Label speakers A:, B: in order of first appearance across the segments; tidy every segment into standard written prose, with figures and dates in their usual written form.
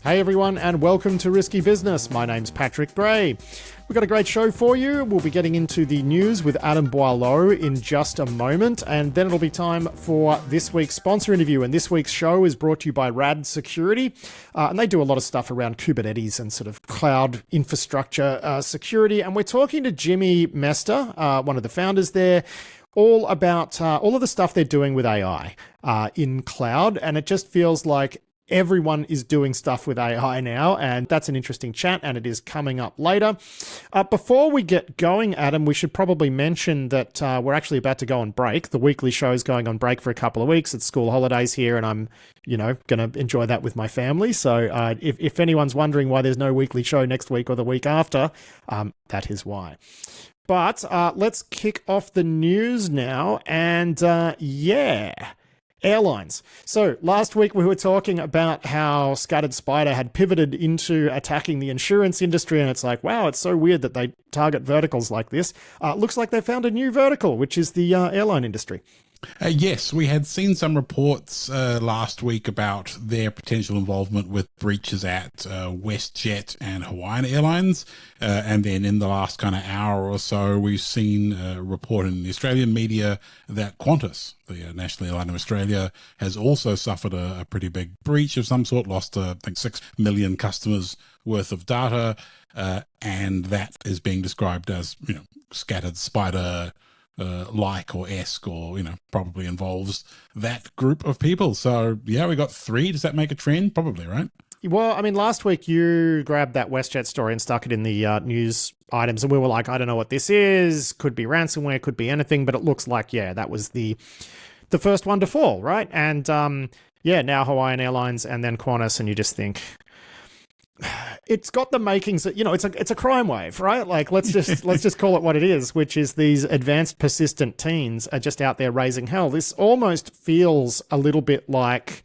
A: Hey everyone, and welcome to Risky Business. My name's Patrick Gray. We've got a great show for you. We'll be getting into the news with Adam Boileau in just a moment, and then it'll be time for this week's sponsor interview. And this week's show is brought to you by Rad Security, and they do a lot of stuff around Kubernetes and sort of cloud infrastructure security. And we're talking to Jimmy Mester, one of the founders there, all about all of the stuff they're doing with AI in cloud, and it just feels like everyone is doing stuff with AI now, and that's an interesting chat, and it is coming up later. Before we get going, Adam, we should probably mention that we're actually about to go on break. The weekly show is going on break for a couple of weeks. It's school holidays here, and I'm, going to enjoy that with my family. So if anyone's wondering why there's no weekly show next week or the week after, that is why. But let's kick off the news now, and airlines. So last week we were talking about how Scattered Spider had pivoted into attacking the insurance industry, and it's like, wow, it's so weird that they target verticals like this. Looks like they found a new vertical, which is the airline industry.
B: Yes, we had seen some reports last week about their potential involvement with breaches at WestJet and Hawaiian Airlines. And then in the last kind of hour or so, we've seen a report in the Australian media that Qantas, the national airline of Australia, has also suffered a pretty big breach of some sort, lost, I think, 6 million customers worth of data. And that is being described as, Scattered Spider like or esque, or probably involves that group of people. So yeah, we got 3. Does that make a trend? Probably, right?
A: Well, I mean, last week you grabbed that WestJet story and stuck it in the news items, and we were like, I don't know what this is. Could be ransomware, could be anything, but it looks like, that was the first one to fall, right? And now Hawaiian Airlines and then Qantas, and you just think, it's got the makings that, it's a crime wave, right? Like, let's just call it what it is, which is these advanced persistent teens are just out there raising hell. This almost feels a little bit like,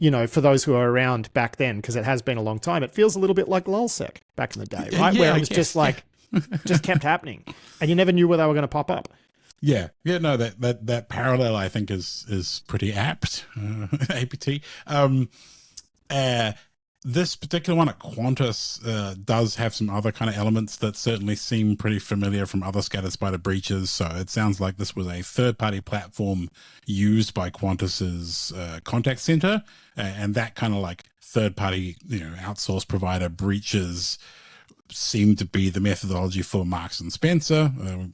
A: for those who are around back then, because it has been a long time, it feels a little bit like LulzSec back in the day, right? Where it was just like, just kept happening, and you never knew where they were going to pop up.
B: Yeah, no, that parallel I think is pretty apt. APT. This particular one at Qantas does have some other kind of elements that certainly seem pretty familiar from other Scattered Spider breaches. So it sounds like this was a third-party platform used by Qantas's contact center, and that kind of like third-party, outsource provider breaches seem to be the methodology for Marks and Spencer, and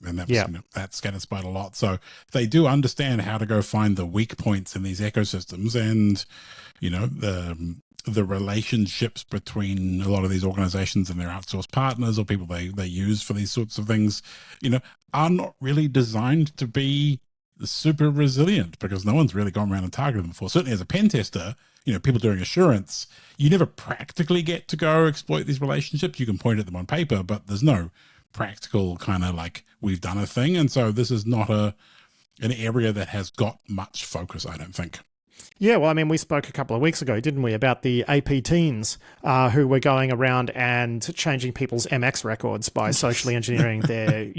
B: that Scattered Spider a lot. So they do understand how to go find the weak points in these ecosystems, and the relationships between a lot of these organizations and their outsourced partners or people they use for these sorts of things, are not really designed to be super resilient, because no one's really gone around and targeted them before. Certainly as a pen tester, people doing assurance, you never practically get to go exploit these relationships. You can point at them on paper, but there's no practical kind of like, we've done a thing. And so this is not an area that has got much focus, I don't think.
A: Yeah, well, I mean, we spoke a couple of weeks ago, didn't we, about the AP teens who were going around and changing people's MX records by socially engineering their,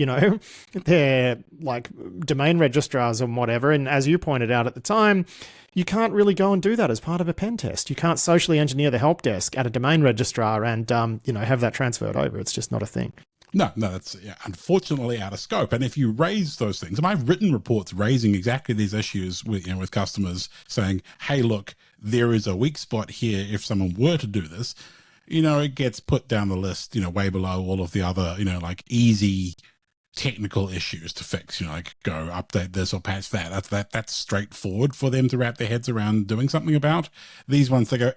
A: their like domain registrars and whatever. And as you pointed out at the time, you can't really go and do that as part of a pen test. You can't socially engineer the help desk at a domain registrar and, have that transferred over. It's just not a thing.
B: No, that's unfortunately out of scope. And if you raise those things, and I've written reports raising exactly these issues with customers, saying, hey, look, there is a weak spot here. If someone were to do this, it gets put down the list, way below all of the other, like easy technical issues to fix, like go update this or patch that. That's straightforward for them to wrap their heads around doing something about. These ones, they go,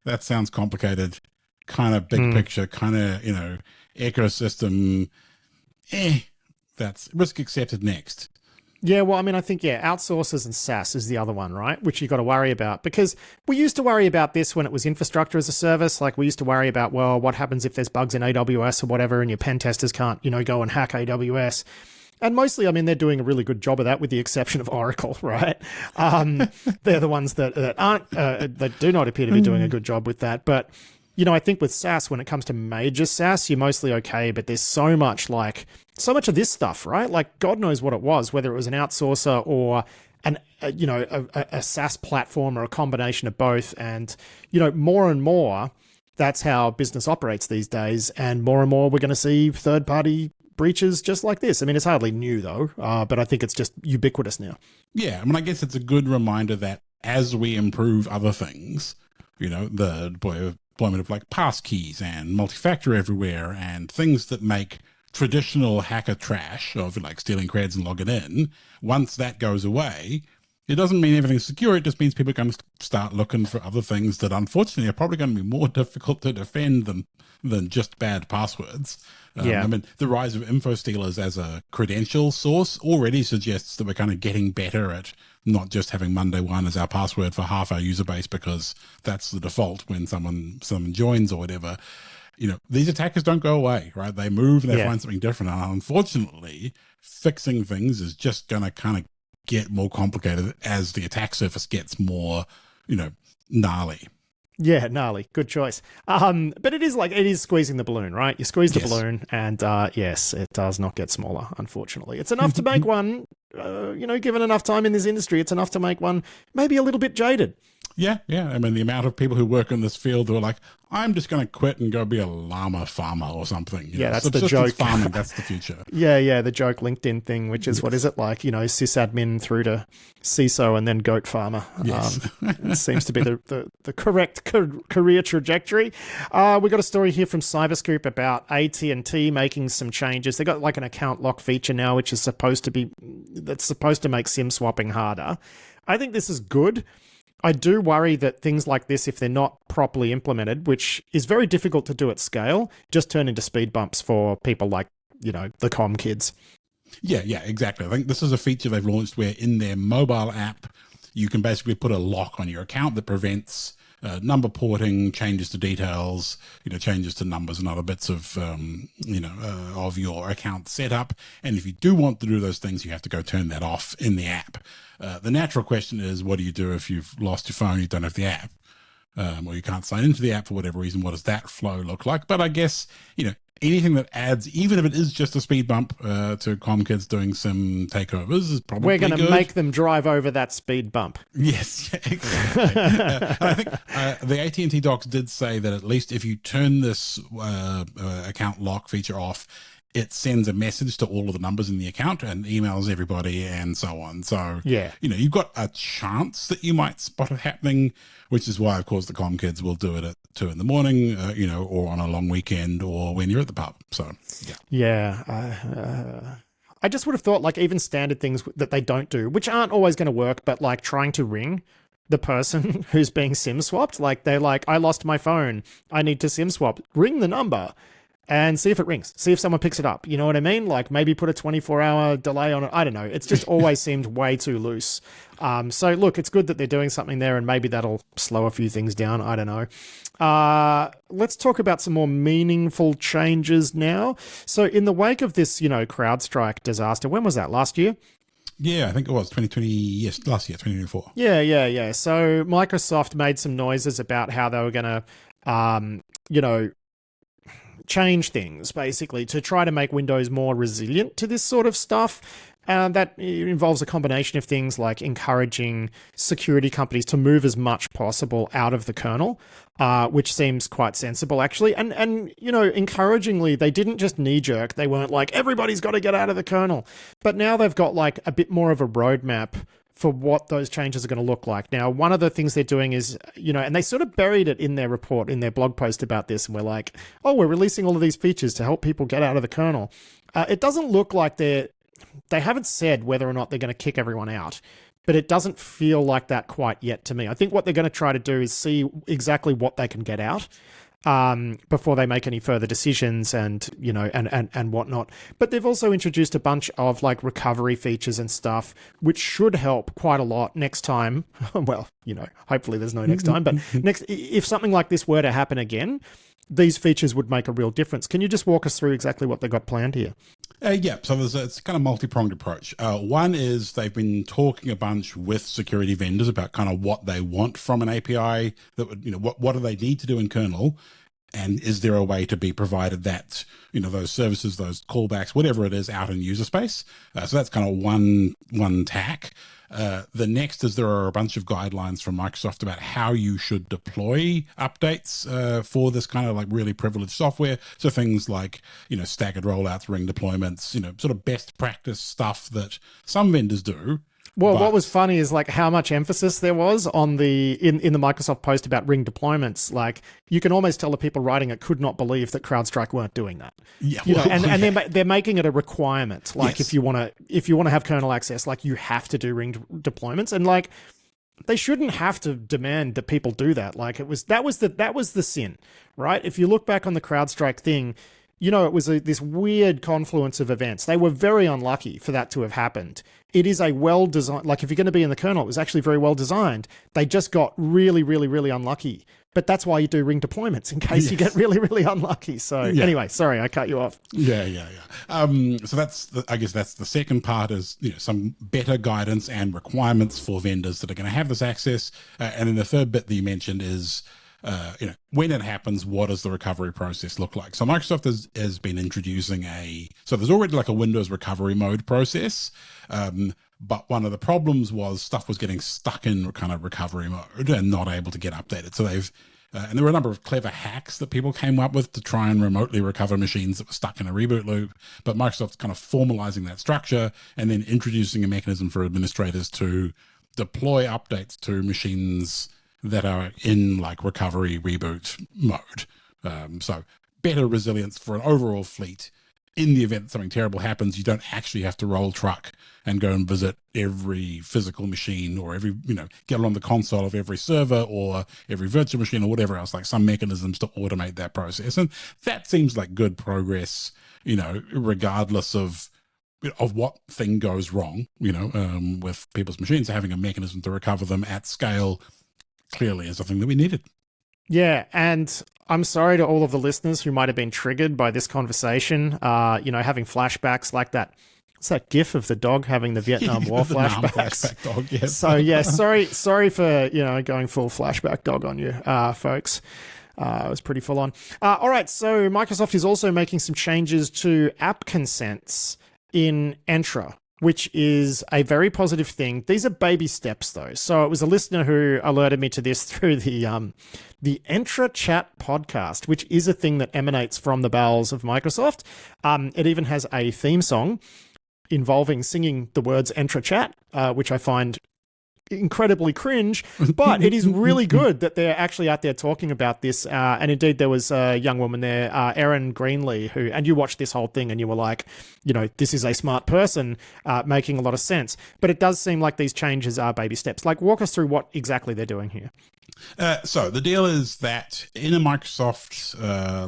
B: that sounds complicated, kind of big picture, kind of, ecosystem, that's risk accepted next.
A: Yeah, well, I mean, I think, outsourcers and SaaS is the other one, right? Which you got to worry about, because we used to worry about this when it was infrastructure as a service. Like, we used to worry about, well, what happens if there's bugs in AWS or whatever, and your pen testers can't, go and hack AWS. And mostly, I mean, they're doing a really good job of that, with the exception of Oracle, right? They're the ones that aren't, that do not appear to be doing a good job with that. But I think with SaaS, when it comes to major SaaS, you're mostly okay, but there's so much of this stuff, right? Like, God knows what it was, whether it was an outsourcer or an a SaaS platform or a combination of both. And, more and more, that's how business operates these days. And more we're going to see third-party breaches just like this. I mean, it's hardly new, though, but I think it's just ubiquitous now.
B: Yeah, I mean, I guess it's a good reminder that as we improve other things, the deployment of like passkeys and multi-factor everywhere and things that make traditional hacker trash of like stealing creds and logging in, once that goes away, it doesn't mean everything's secure. It just means people are going to start looking for other things that unfortunately are probably going to be more difficult to defend than just bad passwords. I mean, the rise of info stealers as a credential source already suggests that we're kind of getting better at not just having Monday 1 as our password for half our user base because that's the default when someone joins or whatever. These attackers don't go away, right? They move and they find something different. And unfortunately, fixing things is just going to kind of get more complicated as the attack surface gets more, gnarly.
A: Yeah, gnarly. Good choice. But it is squeezing the balloon, right? You squeeze the balloon and yes, it does not get smaller, unfortunately. It's enough to make one, given enough time in this industry, it's enough to make one maybe a little bit jaded.
B: Yeah. I mean, the amount of people who work in this field who are like, I'm just going to quit and go be a llama farmer or something.
A: That's the joke.
B: Farming, that's the future.
A: Yeah, the joke LinkedIn thing, which is, what is it like, sysadmin through to CISO and then goat farmer.
B: Yes.
A: It seems to be the correct career trajectory. We got a story here from Cyberscoop about AT&T making some changes. They got like an account lock feature now, which is supposed to make SIM swapping harder. I think this is good. I do worry that things like this, if they're not properly implemented, which is very difficult to do at scale, just turn into speed bumps for people like, the comm kids.
B: Yeah, exactly. I think this is a feature they've launched where in their mobile app, you can basically put a lock on your account that prevents number porting, changes to details, changes to numbers and other bits of, of your account setup. And if you do want to do those things, you have to go turn that off in the app. The natural question is, what do you do if you've lost your phone, you don't have the app, or you can't sign into the app for whatever reason? What does that flow look like? But I guess, anything that adds, even if it is just a speed bump to comm kids doing some takeovers, is probably
A: We're going to make them drive over that speed bump.
B: Yes, exactly. And I think the AT&T docs did say that at least if you turn this account lock feature off, it sends a message to all of the numbers in the account and emails everybody and so on. So, you've got a chance that you might spot it happening, which is why, of course, the comm kids will do it at 2 in the morning, or on a long weekend or when you're at the pub. So,
A: I just would have thought like even standard things that they don't do, which aren't always going to work, but like trying to ring the person who's being SIM swapped, like they're like, I lost my phone, I need to SIM swap, ring the number. And see if it rings. See if someone picks it up. You know what I mean? Like maybe put a 24-hour delay on it. I don't know. It's just always seemed way too loose. So look, it's good that they're doing something there and maybe that'll slow a few things down. I don't know. Let's talk about some more meaningful changes now. So in the wake of this, CrowdStrike disaster, when was that? Last year?
B: Yeah, I think it was 2020. Yes, last year, 2024.
A: Yeah. So Microsoft made some noises about how they were going to, change things basically to try to make Windows more resilient to this sort of stuff. That involves a combination of things like encouraging security companies to move as much possible out of the kernel, which seems quite sensible actually. And encouragingly, they didn't just knee jerk. They weren't like, everybody's got to get out of the kernel. But now they've got like a bit more of a roadmap for what those changes are going to look like. Now, one of the things they're doing is, and they sort of buried it in their report, in their blog post about this, and we're like, oh, we're releasing all of these features to help people get out of the kernel. It doesn't look like they haven't said whether or not they're going to kick everyone out, but it doesn't feel like that quite yet to me. I think what they're going to try to do is see exactly what they can get out before they make any further decisions and whatnot. But they've also introduced a bunch of like recovery features and stuff, which should help quite a lot next time. Well, hopefully there's no next time, but if something like this were to happen again, these features would make a real difference. Can you just walk us through exactly what they've got planned here?
B: So it's kind of multi-pronged approach. One is they've been talking a bunch with security vendors about kind of what they want from an API that would, what do they need to do in kernel And is there a way to be provided that, those services, those callbacks, whatever it is, out in user space? So that's kind of one tack. The next is there are a bunch of guidelines from Microsoft about how you should deploy updates for this kind of like really privileged software. So things like, staggered rollouts, ring deployments, sort of best practice stuff that some vendors do.
A: Well, what was funny is like how much emphasis there was on in the Microsoft post about ring deployments. Like you can almost tell the people writing it could not believe that CrowdStrike weren't doing that.
B: Yeah,
A: and they're making it a requirement. Like
B: yes.
A: if you want to have kernel access, like you have to do ring deployments, and like they shouldn't have to demand that people do that. Like that was the sin, right? If you look back on the CrowdStrike thing, it was this weird confluence of events. They were very unlucky for that to have happened. It is a well-designed, like if you're going to be in the kernel, it was actually very well designed. They just got really, really, really unlucky. But that's why you do ring deployments, in case you get really, really unlucky. So anyway, sorry, I cut you off.
B: Yeah. So I guess that's the second part is, some better guidance and requirements for vendors that are going to have this access. And then the third bit that you mentioned is, when it happens, what does the recovery process look like? So Microsoft has been introducing so there's already like a Windows recovery mode process. But one of the problems was stuff was getting stuck in kind of recovery mode and not able to get updated. So and there were a number of clever hacks that people came up with to try and remotely recover machines that were stuck in a reboot loop. But Microsoft's kind of formalizing that structure and then introducing a mechanism for administrators to deploy updates to machines that are in like recovery reboot mode. So better resilience for an overall fleet. In the event that something terrible happens, you don't actually have to roll truck and go and visit every physical machine or get on the console of every server or every virtual machine or whatever else, like some mechanisms to automate that process. And that seems like good progress, regardless of what thing goes wrong, with people's machines. Having a mechanism to recover them at scale clearly is something that we needed.
A: Yeah, and I'm sorry to all of the listeners who might have been triggered by this conversation, having flashbacks like that. It's that gif of the dog having the Vietnam War flashbacks.
B: Flashback dog, yes.
A: So yeah, sorry for, going full flashback dog on you, folks. It was pretty full on. All right, so Microsoft is also making some changes to app consents in Entra, which is a very positive thing. These are baby steps, though. So it was a listener who alerted me to this through the Entra Chat podcast, which is a thing that emanates from the bowels of Microsoft. It even has a theme song involving singing the words Entra Chat, which I find incredibly cringe, but it is really good that they're actually out there talking about this. And indeed, there was a young woman there, Erin Greenlee, and you watched this whole thing and you were like, this is a smart person making a lot of sense. But it does seem like these changes are baby steps. Like, walk us through what exactly they're doing here.
B: So the deal is that in a Microsoft,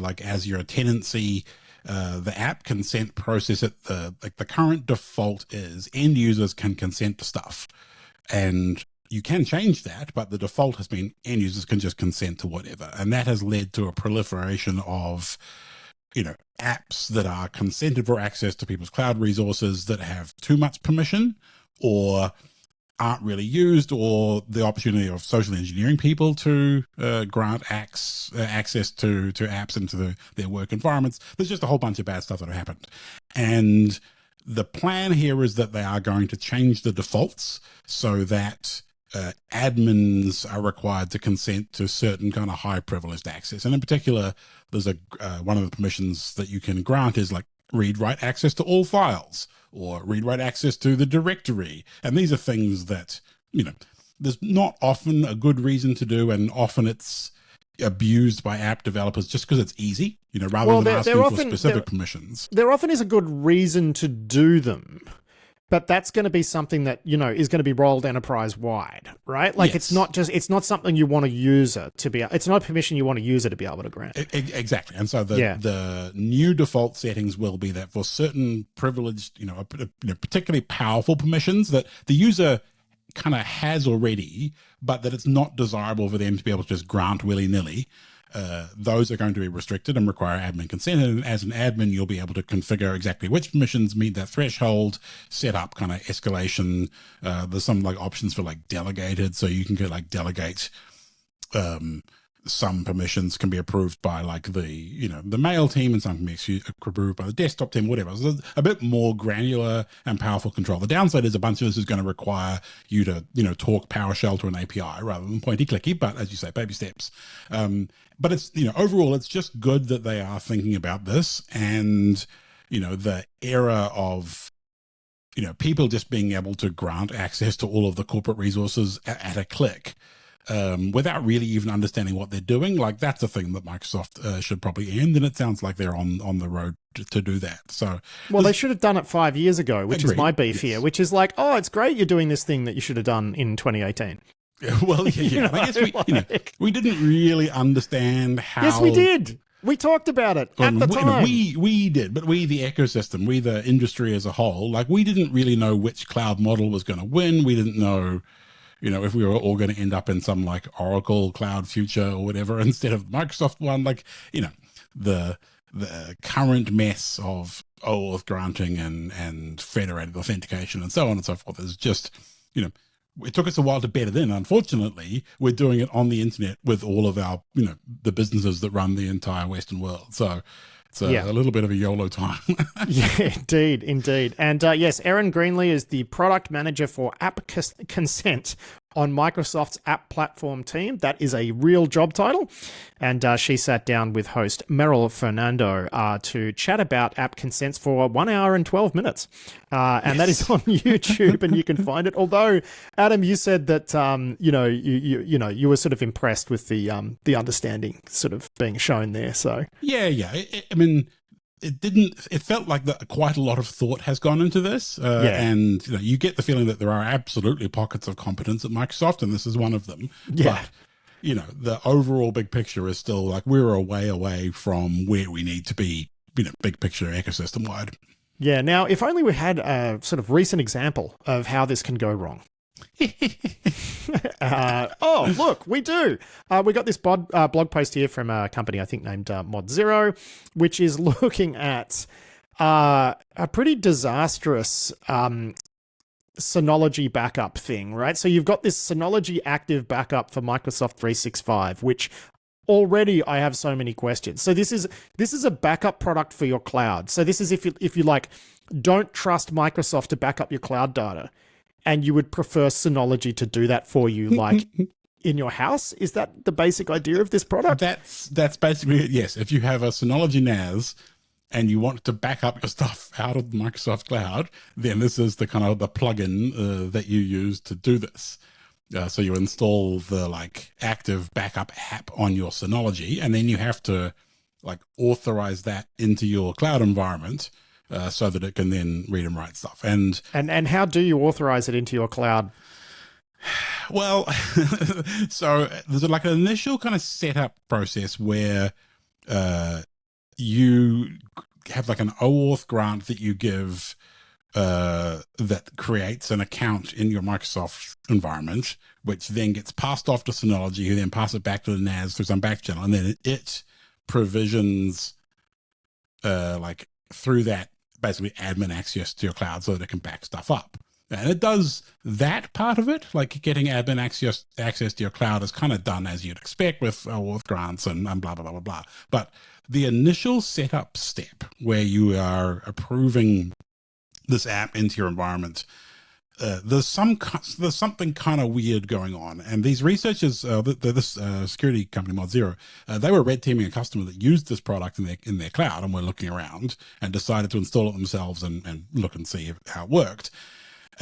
B: like Azure tenancy, the app consent process the current default is end users can consent to stuff. And you can change that, but the default has been end users can just consent to whatever. And that has led to a proliferation of, apps that are consented for access to people's cloud resources that have too much permission or aren't really used, or the opportunity of social engineering people to grant access to apps into their work environments. There's just a whole bunch of bad stuff that have happened. And the plan here is that they are going to change the defaults so that admins are required to consent to certain kind of high privileged access. And in particular, there's one of the permissions that you can grant is like read-write access to all files or read-write access to the directory. And these are things that, there's not often a good reason to do, and often it's abused by app developers just because it's easy, rather than asking for specific permissions.
A: There often is a good reason to do them, but that's going to be something that, is going to be rolled enterprise-wide, right? Like,
B: yes.
A: It's not something you want a user to be, it's not permission you want a user to be able to grant.
B: Exactly. And so the new default settings will be that for certain privileged, particularly powerful permissions that the user kind of has already, but that it's not desirable for them to be able to just grant willy-nilly, those are going to be restricted and require admin consent. And as an admin, you'll be able to configure exactly which permissions meet that threshold, set up kind of escalation. There's some like options for like delegated, so you can go like delegate some permissions can be approved by like the mail team, and some can be approved by the desktop team, whatever. So a bit more granular and powerful control. The downside is a bunch of this is going to require you to, talk PowerShell to an API rather than pointy clicky, but as you say, baby steps. But it's, overall, it's just good that they are thinking about this, and, the era of, people just being able to grant access to all of the corporate resources at a click, without really even understanding what they're doing. Like, that's a thing that Microsoft should probably end, and it sounds like they're on the road to do that. So,
A: well, they should have done it 5 years ago, which is my beef here, which is like, oh, it's great you're doing this thing that you should have done in 2018.
B: Well, yeah. I guess we didn't really understand how.
A: Yes, we did. We talked about it at the time.
B: We did, but we, the ecosystem, we, the industry as a whole, like, we didn't really know which cloud model was going to win. We didn't know, if we were all going to end up in some like Oracle cloud future or whatever instead of Microsoft one. Like, the current mess of OAuth granting and federated authentication and so on and so forth is just, it took us a while to bed it in. Unfortunately, we're doing it on the internet with all of our, the businesses that run the entire Western world. So it's a little bit of a YOLO time.
A: Yeah, indeed. And yes, Erin Greenlee is the product manager for app consent on Microsoft's app platform team. That is a real job title. And she sat down with host Meryl Fernando to chat about app consents for 1 hour and 12 minutes. And that is on YouTube, and you can find it. Although, Adam, you said that, you were sort of impressed with the understanding sort of being shown there. So
B: yeah. I mean, it felt like that quite a lot of thought has gone into this. And you get the feeling that there are absolutely pockets of competence at Microsoft, and this is one of them.
A: Yeah.
B: But, the overall big picture is still like we're a way away from where we need to be, big picture ecosystem wide.
A: Yeah. Now, if only we had a sort of recent example of how this can go wrong. Oh, look, we do. We got this blog post here from a company, I think, named Mod0, which is looking at a pretty disastrous Synology backup thing, right? So you've got this Synology active backup for Microsoft 365, which already I have so many questions. So this is a backup product for your cloud. So this is if you like don't trust Microsoft to back up your cloud data, and you would prefer Synology to do that for you, like in your house. Is that the basic idea of this product?
B: That's basically it. Yes, if you have a Synology NAS and you want to back up your stuff out of Microsoft Cloud, then this is the kind of the plugin that you use to do this. So you install the like active backup app on your Synology, and then you have to like authorize that into your cloud environment so that it can then read and write stuff. And
A: how do you authorize it into your cloud?
B: Well, so there's like an initial kind of setup process where you have like an OAuth grant that you give that creates an account in your Microsoft environment, which then gets passed off to Synology, who then pass it back to the NAS through some back channel, and then it provisions like through that basically admin access to your cloud so that it can back stuff up. And it does that part of it, like getting admin access to your cloud is kind of done as you'd expect with OAuth grants and blah, blah, blah, blah, blah. But the initial setup step where you are approving this app into your environment, there's something kind of weird going on. And these researchers, this security company Mod0, they were red teaming a customer that used this product in their cloud and were looking around and decided to install it themselves and look and see how it worked.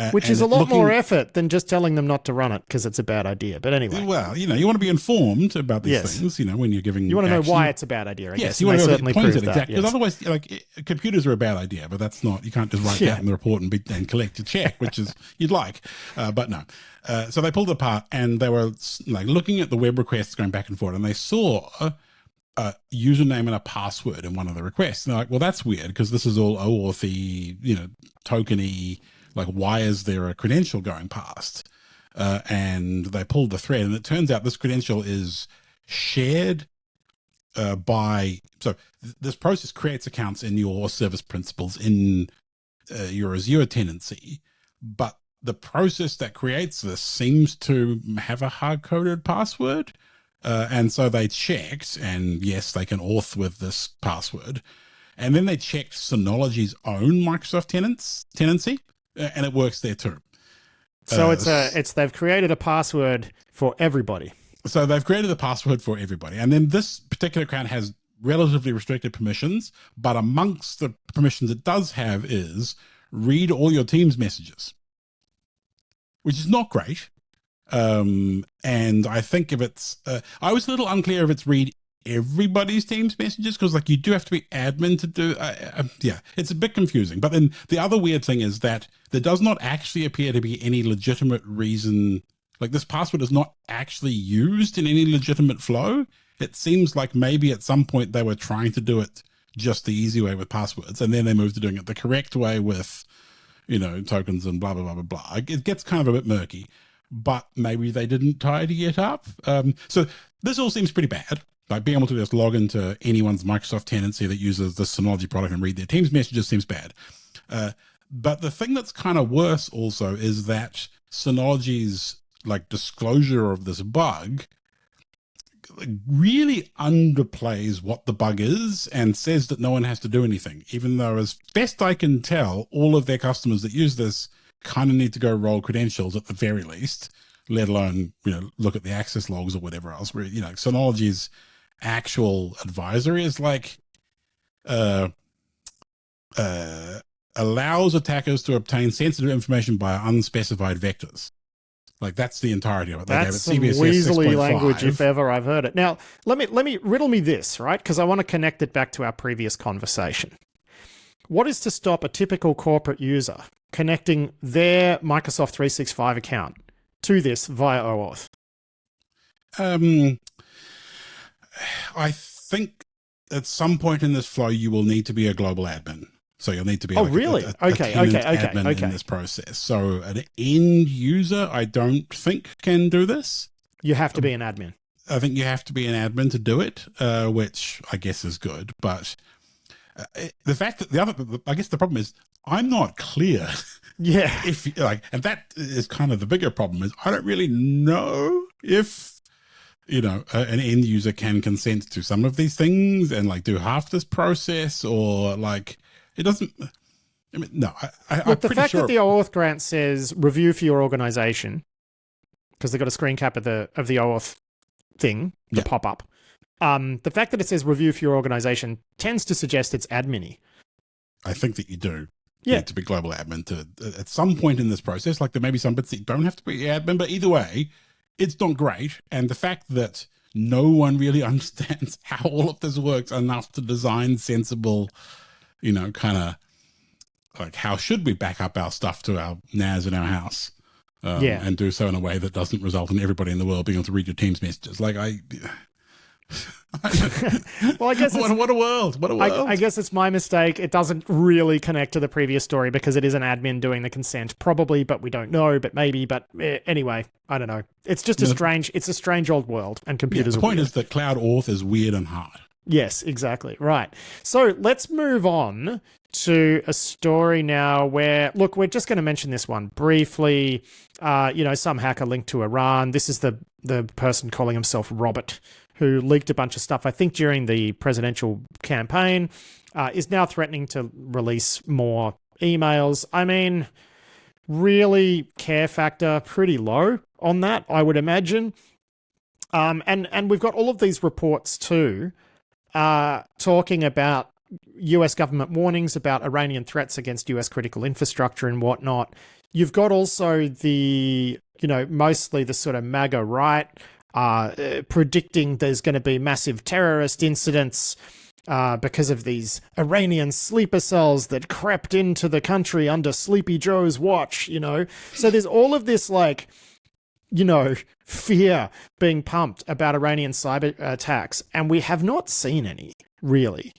A: Which is a lot more effort than just telling them not to run it because it's a bad idea. But anyway.
B: Well, you want to be informed about these things, when you're giving.
A: You want to know why it's a bad idea, I guess.
B: Yes, you want to
A: certainly
B: point
A: prove
B: it exactly. Because
A: yes.
B: otherwise, like, computers are a bad idea, but that's not, you can't just write that in the report and collect a check, which is, you'd like. But no. So they pulled it apart and they were like looking at the web requests going back and forth, and they saw a username and a password in one of the requests. And they're like, well, that's weird because this is all OAuth-y, tokeny. Like, why is there a credential going past? And they pulled the thread, and it turns out this credential is shared so this process creates accounts in your service principals in your Azure tenancy, but the process that creates this seems to have a hard-coded password. And so they checked, and yes, they can auth with this password. And then they checked Synology's own Microsoft tenancy, and it works there too.
A: So they've created a password for everybody.
B: So they've created a password for everybody. And then this particular account has relatively restricted permissions, but amongst the permissions it does have is read all your Teams messages, which is not great. And I think if it's, I was a little unclear if it's read everybody's Teams messages, because like you do have to be admin to do, yeah, it's a bit confusing. But then the other weird thing is that there does not actually appear to be any legitimate reason. Like this password is not actually used in any legitimate flow. It seems like maybe at some point they were trying to do it just the easy way with passwords, and then they moved to doing it the correct way with, you know, tokens and blah, blah, blah, blah, blah. It gets kind of a bit murky, but maybe they didn't tidy it up. So this all seems pretty bad. Like being able to just log into anyone's Microsoft tenancy that uses the Synology product and read their Teams messages seems bad. But the thing that's kind of worse also is that Synology's like disclosure of this bug really underplays what the bug is and says that no one has to do anything, even though as best I can tell, all of their customers that use this kind of need to go roll credentials at the very least, let alone, you know, look at the access logs or whatever else. Where, you know, Synology's actual advisory is like allows attackers to obtain sensitive information by unspecified vectors. Like that's the entirety of it.
A: That's some Weasley language if ever I've heard it. Now, let me riddle me this, right? Because I want to connect it back to our previous conversation. What is to stop a typical corporate user connecting their Microsoft 365 account to this via OAuth?
B: I think at some point in this flow, you will need to be a global admin. So you'll need to be admin in this process. So an end user, I don't think can do this.
A: You have to be an admin.
B: I think you have to be an admin to do it, which I guess is good. But the fact that I guess the problem is I'm not clear.
A: Yeah.
B: If like, and that is kind of the bigger problem is I don't really know if, you know, an end user can consent to some of these things and like do half this process, or like, it doesn't, I mean, no.
A: Look, the fact that the OAuth grant says review for your organization, because they've got a screen cap of the OAuth thing, the pop-up. The fact that it says review for your organization tends to suggest it's admin-y.
B: I think that you do need to be global admin to, at some point in this process, like there may be some bits that you don't have to be admin, but either way, it's not great. And the fact that no one really understands how all of this works enough to design sensible, you know, kind of like how should we back up our stuff to our NAS in our house and do so in a way that doesn't result in everybody in the world being able to read your Teams messages. Like
A: well, I guess
B: what a world. What a world.
A: I guess it's my mistake. It doesn't really connect to the previous story because it is an admin doing the consent, probably, but we don't know, but maybe. But anyway, I don't know. It's just it's a strange old world, and computers.
B: The point is that cloud auth is weird and hard.
A: Yes, exactly. Right. So let's move on to a story now where, look, we're just going to mention this one briefly. You know, some hacker linked to Iran. This is the person calling himself Robert, who leaked a bunch of stuff, I think, during the presidential campaign, is now threatening to release more emails. I mean, really, care factor pretty low on that, I would imagine. And we've got all of these reports too, talking about US government warnings about Iranian threats against US critical infrastructure and whatnot. You've got also the, you know, mostly the sort of MAGA right, predicting there's going to be massive terrorist incidents because of these Iranian sleeper cells that crept into the country under Sleepy Joe's watch, you know. So there's all of this, like, you know, fear being pumped about Iranian cyber attacks, and we have not seen any, really.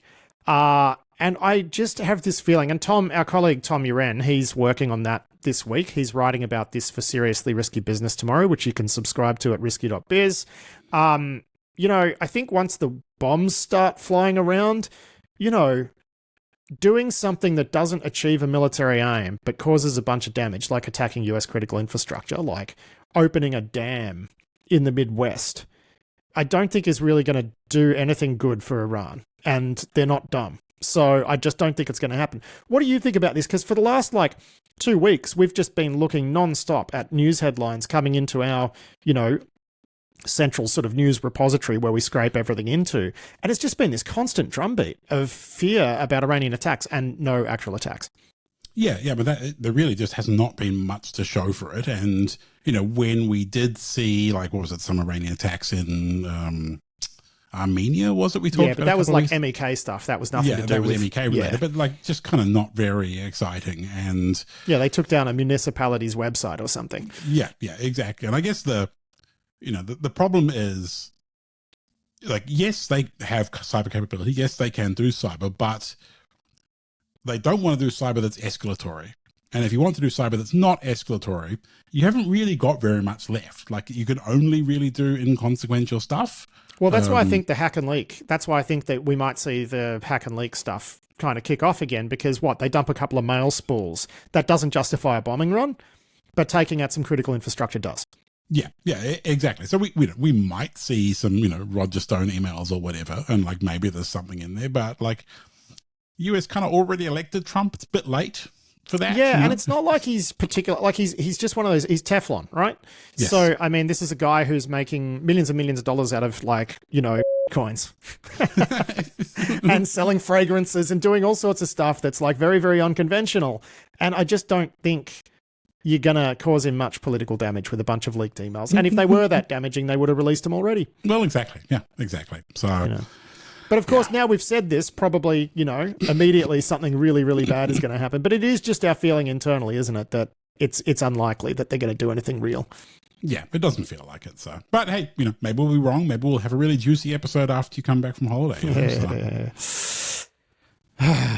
A: And I just have this feeling, and Tom, our colleague Tom Uren, he's working on that this week. He's writing about this for Seriously Risky Business tomorrow, which you can subscribe to at risky.biz. You know, I think once the bombs start flying around, you know, doing something that doesn't achieve a military aim but causes a bunch of damage, like attacking US critical infrastructure, like opening a dam in the Midwest, I don't think is really going to do anything good for Iran. And they're not dumb. So I just don't think it's going to happen. What do you think about this? Because for the last 2 weeks, we've just been looking nonstop at news headlines coming into our, central sort of news repository where we scrape everything into. And it's just been this constant drumbeat of fear about Iranian attacks and no actual attacks.
B: Yeah, but there really just has not been much to show for it. And, when we did see, some Iranian attacks in Armenia, was it? We talked about
A: but that was MEK stuff. That was nothing to do with...
B: MEK related, but just kind of not very exciting. And
A: they took down a municipality's website or something.
B: Yeah, exactly. And I guess the problem is, yes, they have cyber capability. Yes, they can do cyber, but they don't want to do cyber that's escalatory. And if you want to do cyber that's not escalatory, you haven't really got very much left. You can only really do inconsequential stuff.
A: Well, that's why I think the hack and leak, that's why I think that we might see the hack and leak stuff kind of kick off again, because they dump a couple of mail spools. That doesn't justify a bombing run, but taking out some critical infrastructure does.
B: Yeah, exactly. So we might see some, Roger Stone emails or whatever, and maybe there's something in there, but US kind of already elected Trump. It's a bit late for that.
A: Yeah, and it's not like he's particular, he's just one of those, he's Teflon, right?
B: Yes.
A: So, I mean, this is a guy who's making millions and millions of dollars out of coins and selling fragrances and doing all sorts of stuff that's very, very unconventional. And I just don't think you're going to cause him much political damage with a bunch of leaked emails. And if they were that damaging, they would have released them already.
B: Well, exactly. Yeah, exactly. So...
A: But of course, now we've said this, probably, immediately something really, really bad is going to happen. But it is just our feeling internally, isn't it, that it's unlikely that they're going to do anything real.
B: Yeah, it doesn't feel like it. So, but hey, maybe we'll be wrong. Maybe we'll have a really juicy episode after you come back from holiday.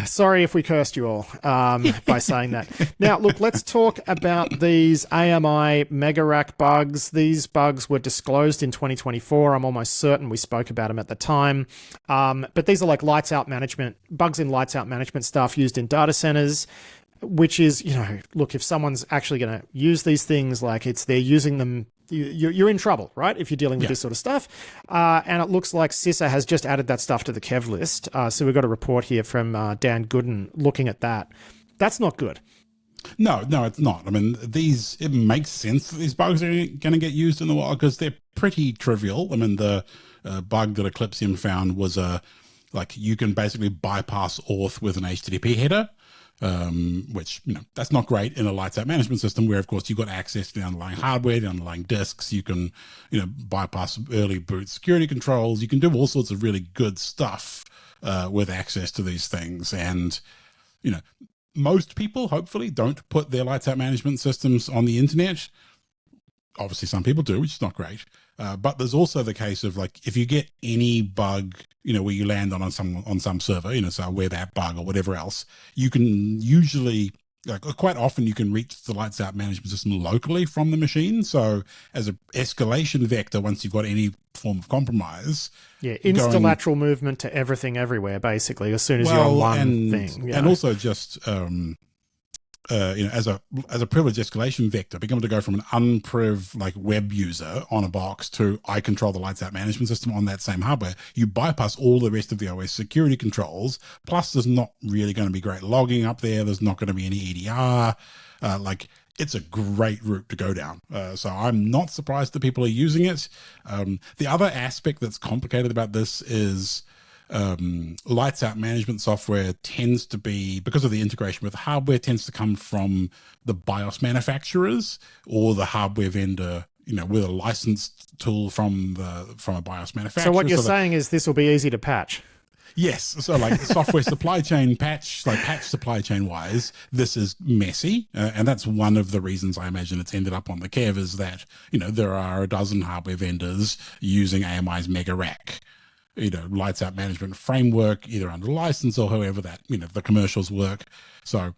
A: Sorry if we cursed you all by saying that. Now, look, let's talk about these AMI mega rack bugs. These bugs were disclosed in 2024. I'm almost certain we spoke about them at the time. But these are lights out management, bugs in lights out management stuff used in data centers, which is, look, if someone's actually going to use these things, they're using them, you're in trouble, right? If you're dealing with this sort of stuff. And it looks like CISA has just added that stuff to the Kev list. So we've got a report here from Dan Gooden looking at that. That's not good.
B: No, it's not. I mean, it makes sense that these bugs are going to get used in the wild because they're pretty trivial. I mean, the bug that Eclipsium found was you can basically bypass auth with an HTTP header. Which, that's not great in a lights out management system where, of course, you've got access to the underlying hardware, the underlying disks. You can, bypass early boot security controls. You can do all sorts of really good stuff with access to these things. And, most people, hopefully, don't put their lights out management systems on the internet. Obviously, some people do, which is not great. But there's also the case of if you get any bug, where you land on some server, so a web app bug or whatever else, you can usually, quite often you can reach the lights out management system locally from the machine. So as an escalation vector, once you've got any form of compromise.
A: Yeah, lateral movement to everything everywhere, basically, as soon as you're on one thing.
B: And also just... as a privileged escalation vector, being able to go from an unpriv web user on a box to I control the lights out management system on that same hardware, you bypass all the rest of the OS security controls. Plus, there's not really going to be great logging up there. There's not going to be any EDR. It's a great route to go down. So I'm not surprised that people are using it. The other aspect that's complicated about this is lights out management software tends to be, because of the integration with hardware, tends to come from the BIOS manufacturers or the hardware vendor, with a licensed tool from a BIOS manufacturer.
A: So what you're saying is this will be easy to patch.
B: Yes. So software supply chain patch supply chain wise, this is messy. And that's one of the reasons I imagine it's ended up on the Kev is that, there are a dozen hardware vendors using AMI's mega rack, lights out management framework, either under license or however that, the commercials work. So,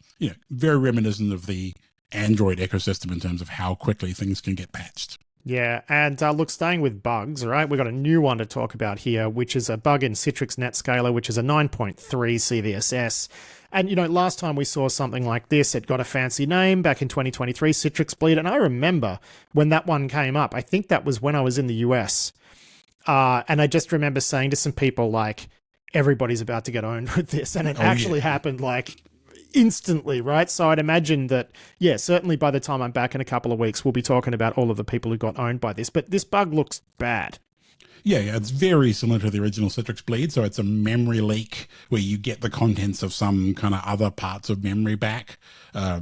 B: very reminiscent of the Android ecosystem in terms of how quickly things can get patched.
A: Yeah, and look, staying with bugs, right? We've got a new one to talk about here, which is a bug in Citrix Netscaler, which is a 9.3 CVSS. And, last time we saw something like this, it got a fancy name back in 2023, Citrix Bleed. And I remember when that one came up, I think that was when I was in the US. And I just remember saying to some people, like, everybody's about to get owned with this. And it actually happened like instantly, right? So I'd imagine that, yeah, certainly by the time I'm back in a couple of weeks, we'll be talking about all of the people who got owned by this. But this bug looks bad.
B: Yeah, it's very similar to the original Citrix bleed. So it's a memory leak where you get the contents of some kind of other parts of memory back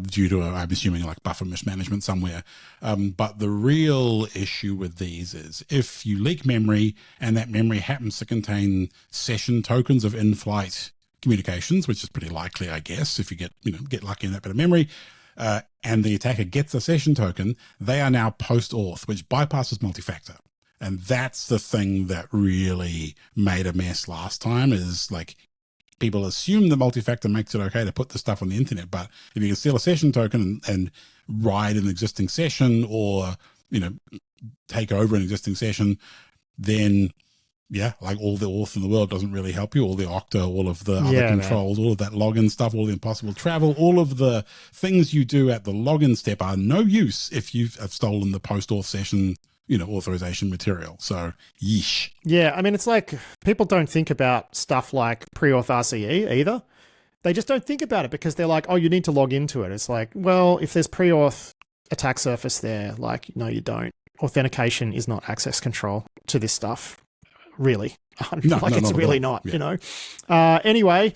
B: due to, I'm assuming, like buffer mismanagement somewhere. But the real issue with these is if you leak memory and that memory happens to contain session tokens of in-flight communications, which is pretty likely, I guess, if you get lucky in that bit of memory, and the attacker gets a session token, they are now post-auth, which bypasses multi-factor. And that's the thing that really made a mess last time, is like people assume the multi-factor makes it okay to put the stuff on the internet. But if you can steal a session token and ride an existing session, or, take over an existing session, then yeah, like all the auth in the world doesn't really help you. All the Okta, all of the other controls, all of that login stuff, all the impossible travel, all of the things you do at the login step are no use if you have stolen the post-auth session authorization material. So, yeesh.
A: Yeah, I mean, it's like people don't think about stuff like pre-auth RCE either. They just don't think about it because they're like, oh, you need to log into it. It's like, well, if there's pre-auth attack surface there, like, no, you don't. Authentication is not access control to this stuff, really. It's really not, yeah. Anyway,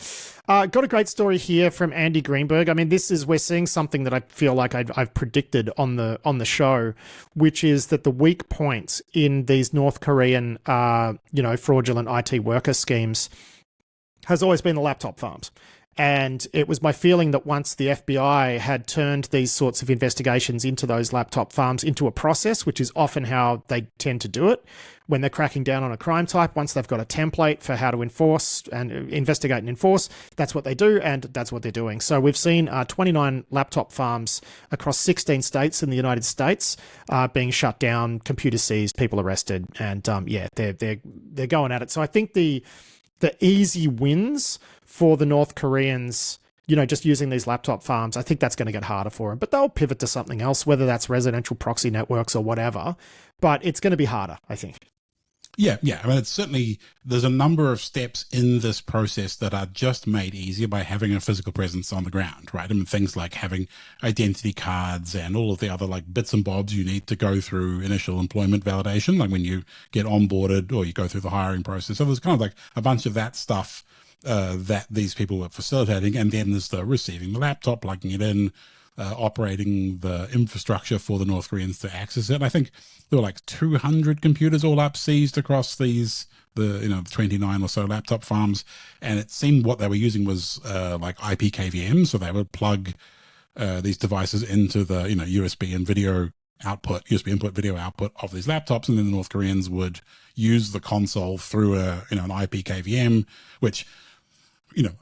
A: got a great story here from Andy Greenberg. I mean, we're seeing something that I feel like I've predicted on the show, which is that the weak point in these North Korean, fraudulent IT worker schemes has always been the laptop farms. And it was my feeling that once the FBI had turned these sorts of investigations into those laptop farms into a process, which is often how they tend to do it, when they're cracking down on a crime type, once they've got a template for how to enforce and investigate and enforce, that's what they do, and that's what they're doing. So we've seen 29 laptop farms across 16 states in the United States being shut down, computers seized, people arrested, and they're going at it. So I think the easy wins for the North Koreans, just using these laptop farms, I think that's going to get harder for them. But they'll pivot to something else, whether that's residential proxy networks or whatever. But it's going to be harder, I think.
B: Yeah. I mean, it's certainly, there's a number of steps in this process that are just made easier by having a physical presence on the ground, right? I mean, things like having identity cards and all of the other like bits and bobs you need to go through initial employment validation, like when you get onboarded or you go through the hiring process. So there's kind of like a bunch of that stuff that these people were facilitating. And then there's the receiving the laptop, plugging it in, operating the infrastructure for the North Koreans to access it. And I think there were like 200 computers all up seized across the 29 or so laptop farms. And it seemed what they were using was like IP KVM. So they would plug these devices into the, USB and USB input video output of these laptops. And then the North Koreans would use the console through an IP KVM, which,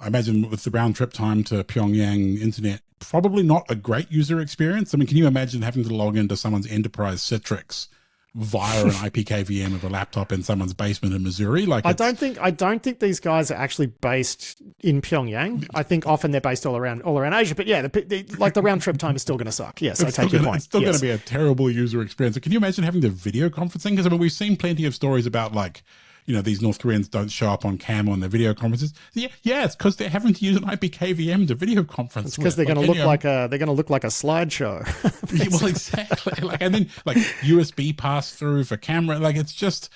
B: I imagine with the round trip time to Pyongyang internet, probably not a great user experience. I mean, can you imagine having to log into someone's enterprise Citrix via an IP KVM of a laptop in someone's basement in Missouri? Like, I don't think these guys are actually based in Pyongyang. I think often they're based all around Asia. But yeah, the round trip time is still going to suck. Yes, I take your point. It's still going to be a terrible user experience. So can you imagine having the video conferencing? Because I mean, we've seen plenty of stories about like, these North Koreans don't show up on cam on their video conferences. Yeah, it's because they're having to use an IP KVM to video conference.
A: It's because they're going to look like a slideshow.
B: Yeah, well, exactly. And then USB pass through for camera. It's just,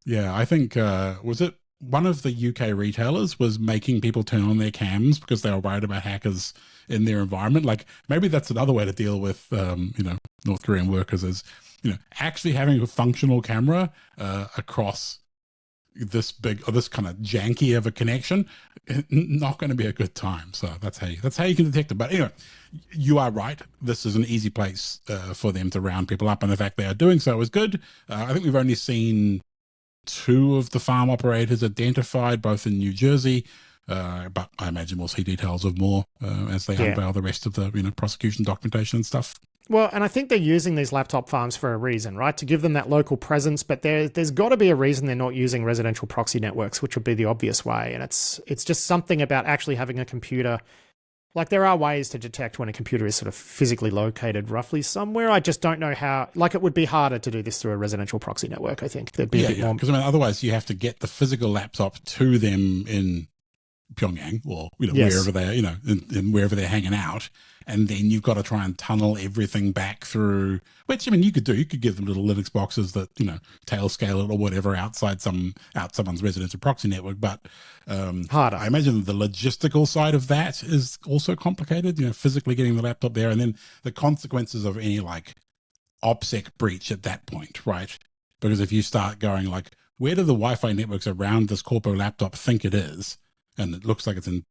B: I think was it one of the UK retailers was making people turn on their cams because they were worried about hackers in their environment. Maybe that's another way to deal with North Korean workers is actually having a functional camera across this big or this kind of janky of a connection, not going to be a good time. So that's how you can detect it. But anyway, you are right. This is an easy place for them to round people up, and the fact they are doing so is good. I think we've only seen 2 of the farm operators identified, both in New Jersey. But I imagine we'll see details of more as they unveil the rest of the prosecution documentation and stuff.
A: Well, and I think they're using these laptop farms for a reason, right? To give them that local presence, but there's got to be a reason they're not using residential proxy networks, which would be the obvious way. And it's just something about actually having a computer Like, there are ways to detect when a computer is sort of physically located roughly somewhere. I just don't know how. Like, it would be harder to do this through a residential proxy network, I think. There'd be a bit more.
B: Because I mean, otherwise you have to get the physical laptop to them in Pyongyang or wherever they're in wherever they're hanging out, and then you've got to try and tunnel everything back through, which I mean you could give them little Linux boxes that tail scale it or whatever outside someone's residential proxy network, but
A: harder.
B: I imagine the logistical side of that is also complicated, physically getting the laptop there, and then the consequences of any like OPSEC breach at that point, right? Because if you start going like, where do the Wi-Fi networks around this corpo laptop think it is, and it looks like it's in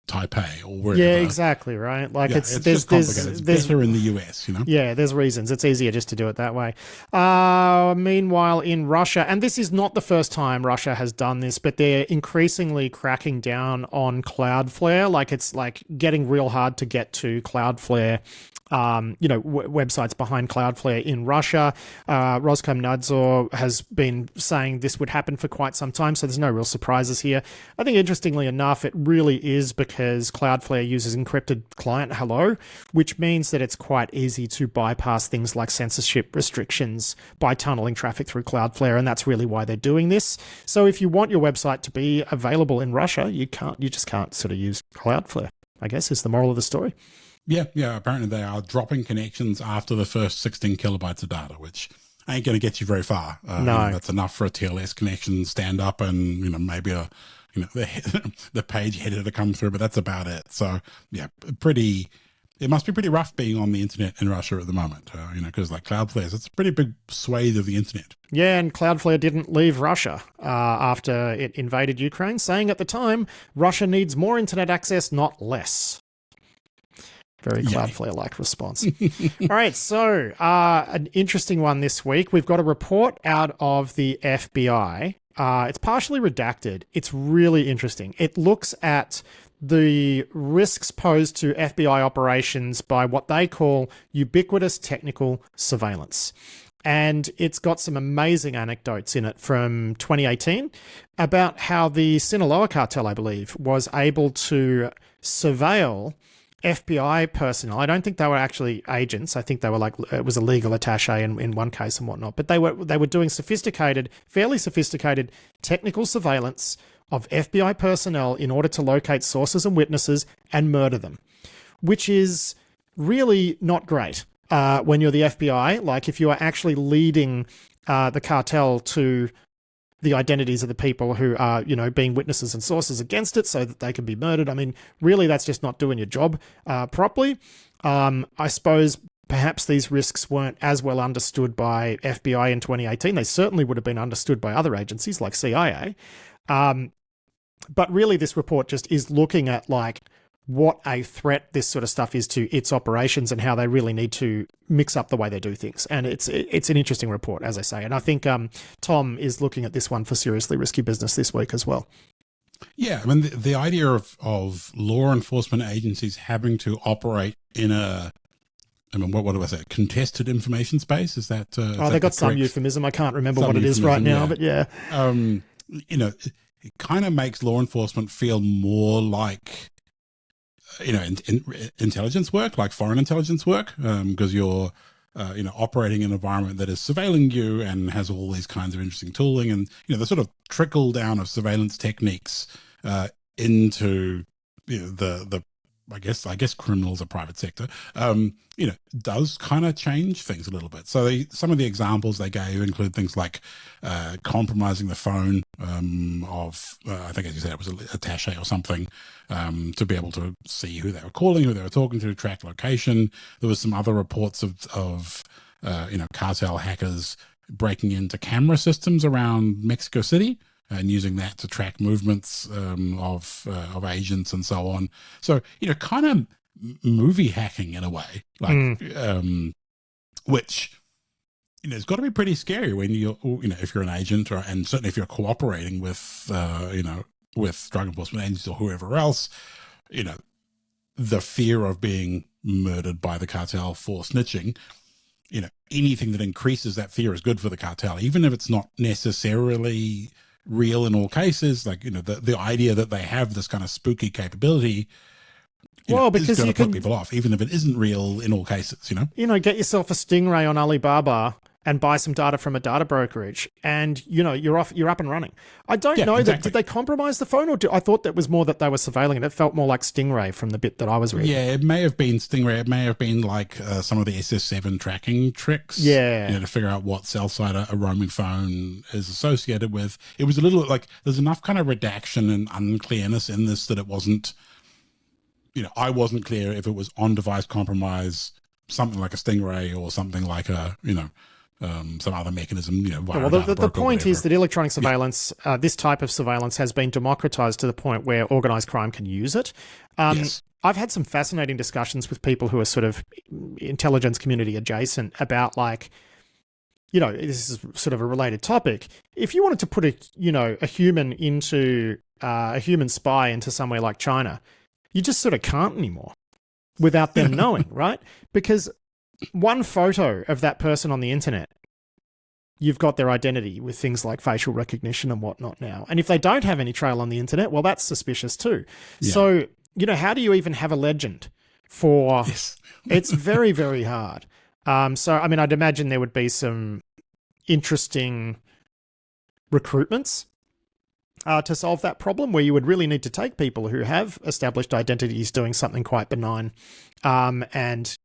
B: Taipei or wherever.
A: Yeah, exactly, right? Like,
B: it's just complicated. It's better in the US,
A: Yeah, there's reasons. It's easier just to do it that way. Meanwhile, in Russia, and this is not the first time Russia has done this, but they're increasingly cracking down on Cloudflare. Like, it's like getting real hard to get to Cloudflare. Websites behind Cloudflare in Russia. Roskomnadzor has been saying this would happen for quite some time, so there's no real surprises here. I think, interestingly enough, it really is because Cloudflare uses encrypted client hello, which means that it's quite easy to bypass things like censorship restrictions by tunneling traffic through Cloudflare, and that's really why they're doing this. So if you want your website to be available in Russia, you just can't sort of use Cloudflare, I guess, is the moral of the story.
B: Yeah. Apparently they are dropping connections after the first 16 kilobytes of data, which ain't going to get you very far.
A: No,
B: that's enough for a TLS connection stand up, and maybe the page header to come through, but that's about it. So yeah, it must be pretty rough being on the internet in Russia at the moment. Because like Cloudflare, it's a pretty big swathe of the internet.
A: Yeah, and Cloudflare didn't leave Russia after it invaded Ukraine, saying at the time Russia needs more internet access, not less. Very Cloudflare-like response. All right, so an interesting one this week. We've got a report out of the FBI. It's partially redacted. It's really interesting. It looks at the risks posed to FBI operations by what they call ubiquitous technical surveillance. And it's got some amazing anecdotes in it from 2018 about how the Sinaloa cartel, I believe, was able to surveil FBI personnel. I don't think they were actually agents. I think they were like, it was a legal attaché in one case and whatnot. But they were doing fairly sophisticated technical surveillance of FBI personnel in order to locate sources and witnesses and murder them, which is really not great when you're the FBI. Like, if you are actually leading the cartel to the identities of the people who are, being witnesses and sources against it so that they can be murdered. I mean, really, that's just not doing your job properly. I suppose perhaps these risks weren't as well understood by FBI in 2018. They certainly would have been understood by other agencies like CIA. But really, this report just is looking at like what a threat this sort of stuff is to its operations and how they really need to mix up the way they do things. And it's an interesting report, as I say. And I think Tom is looking at this one for Seriously Risky Business this week as well.
B: Yeah, I mean, the idea of law enforcement agencies having to operate in what do I say, contested information space? Is that
A: they got some euphemism. I can't remember what it is right now, but yeah.
B: It kind of makes law enforcement feel more like intelligence work, like foreign intelligence work, because you're, operating in an environment that is surveilling you and has all these kinds of interesting tooling, and the sort of trickle down of surveillance techniques into the I guess criminals are private sector, does kind of change things a little bit. So some of the examples they gave include things like compromising the phone of, I think as you said, it was an attaché or something, to be able to see who they were calling, who they were talking to, track location. There was some other reports of cartel hackers breaking into camera systems around Mexico City and using that to track movements of agents and so on. So, kind of movie hacking in a way, like, which, it's got to be pretty scary when if you're an agent and certainly if you're cooperating with, with drug enforcement agents or whoever else, the fear of being murdered by the cartel for snitching, anything that increases that fear is good for the cartel, even if it's not necessarily real in all cases. Like, the idea that they have this kind of spooky capability
A: Well,
B: is
A: because
B: going
A: you
B: to put
A: can,
B: people off, even if it isn't real in all cases,
A: get yourself a Stingray on Alibaba and buy some data from a data brokerage, and you're up and running. I don't know that did they compromise the phone, or I thought that was more that they were surveilling it. It felt more like Stingray from the bit that I was reading.
B: Yeah, it may have been Stingray. It may have been like some of the SS7 tracking tricks.
A: Yeah,
B: to figure out what cell site a roaming phone is associated with. It was a little like there's enough kind of redaction and unclearness in this that it wasn't. I wasn't clear if it was on-device compromise, something like a Stingray, or something like a some other mechanism, via
A: the point is that electronic surveillance, this type of surveillance, has been democratized to the point where organized crime can use it.
B: Yes.
A: I've had some fascinating discussions with people who are sort of intelligence community adjacent about, like, this is sort of a related topic. If you wanted to put a human into a human spy into somewhere like China, you just sort of can't anymore without them knowing, right? Because one photo of that person on the internet, you've got their identity with things like facial recognition and whatnot now. And if they don't have any trail on the internet, well, that's suspicious too. Yeah. So, how do you even have a legend for... Yes. It's very, very hard. So, I mean, I'd imagine there would be some interesting recruitments to solve that problem, where you would really need to take people who have established identities doing something quite benign and,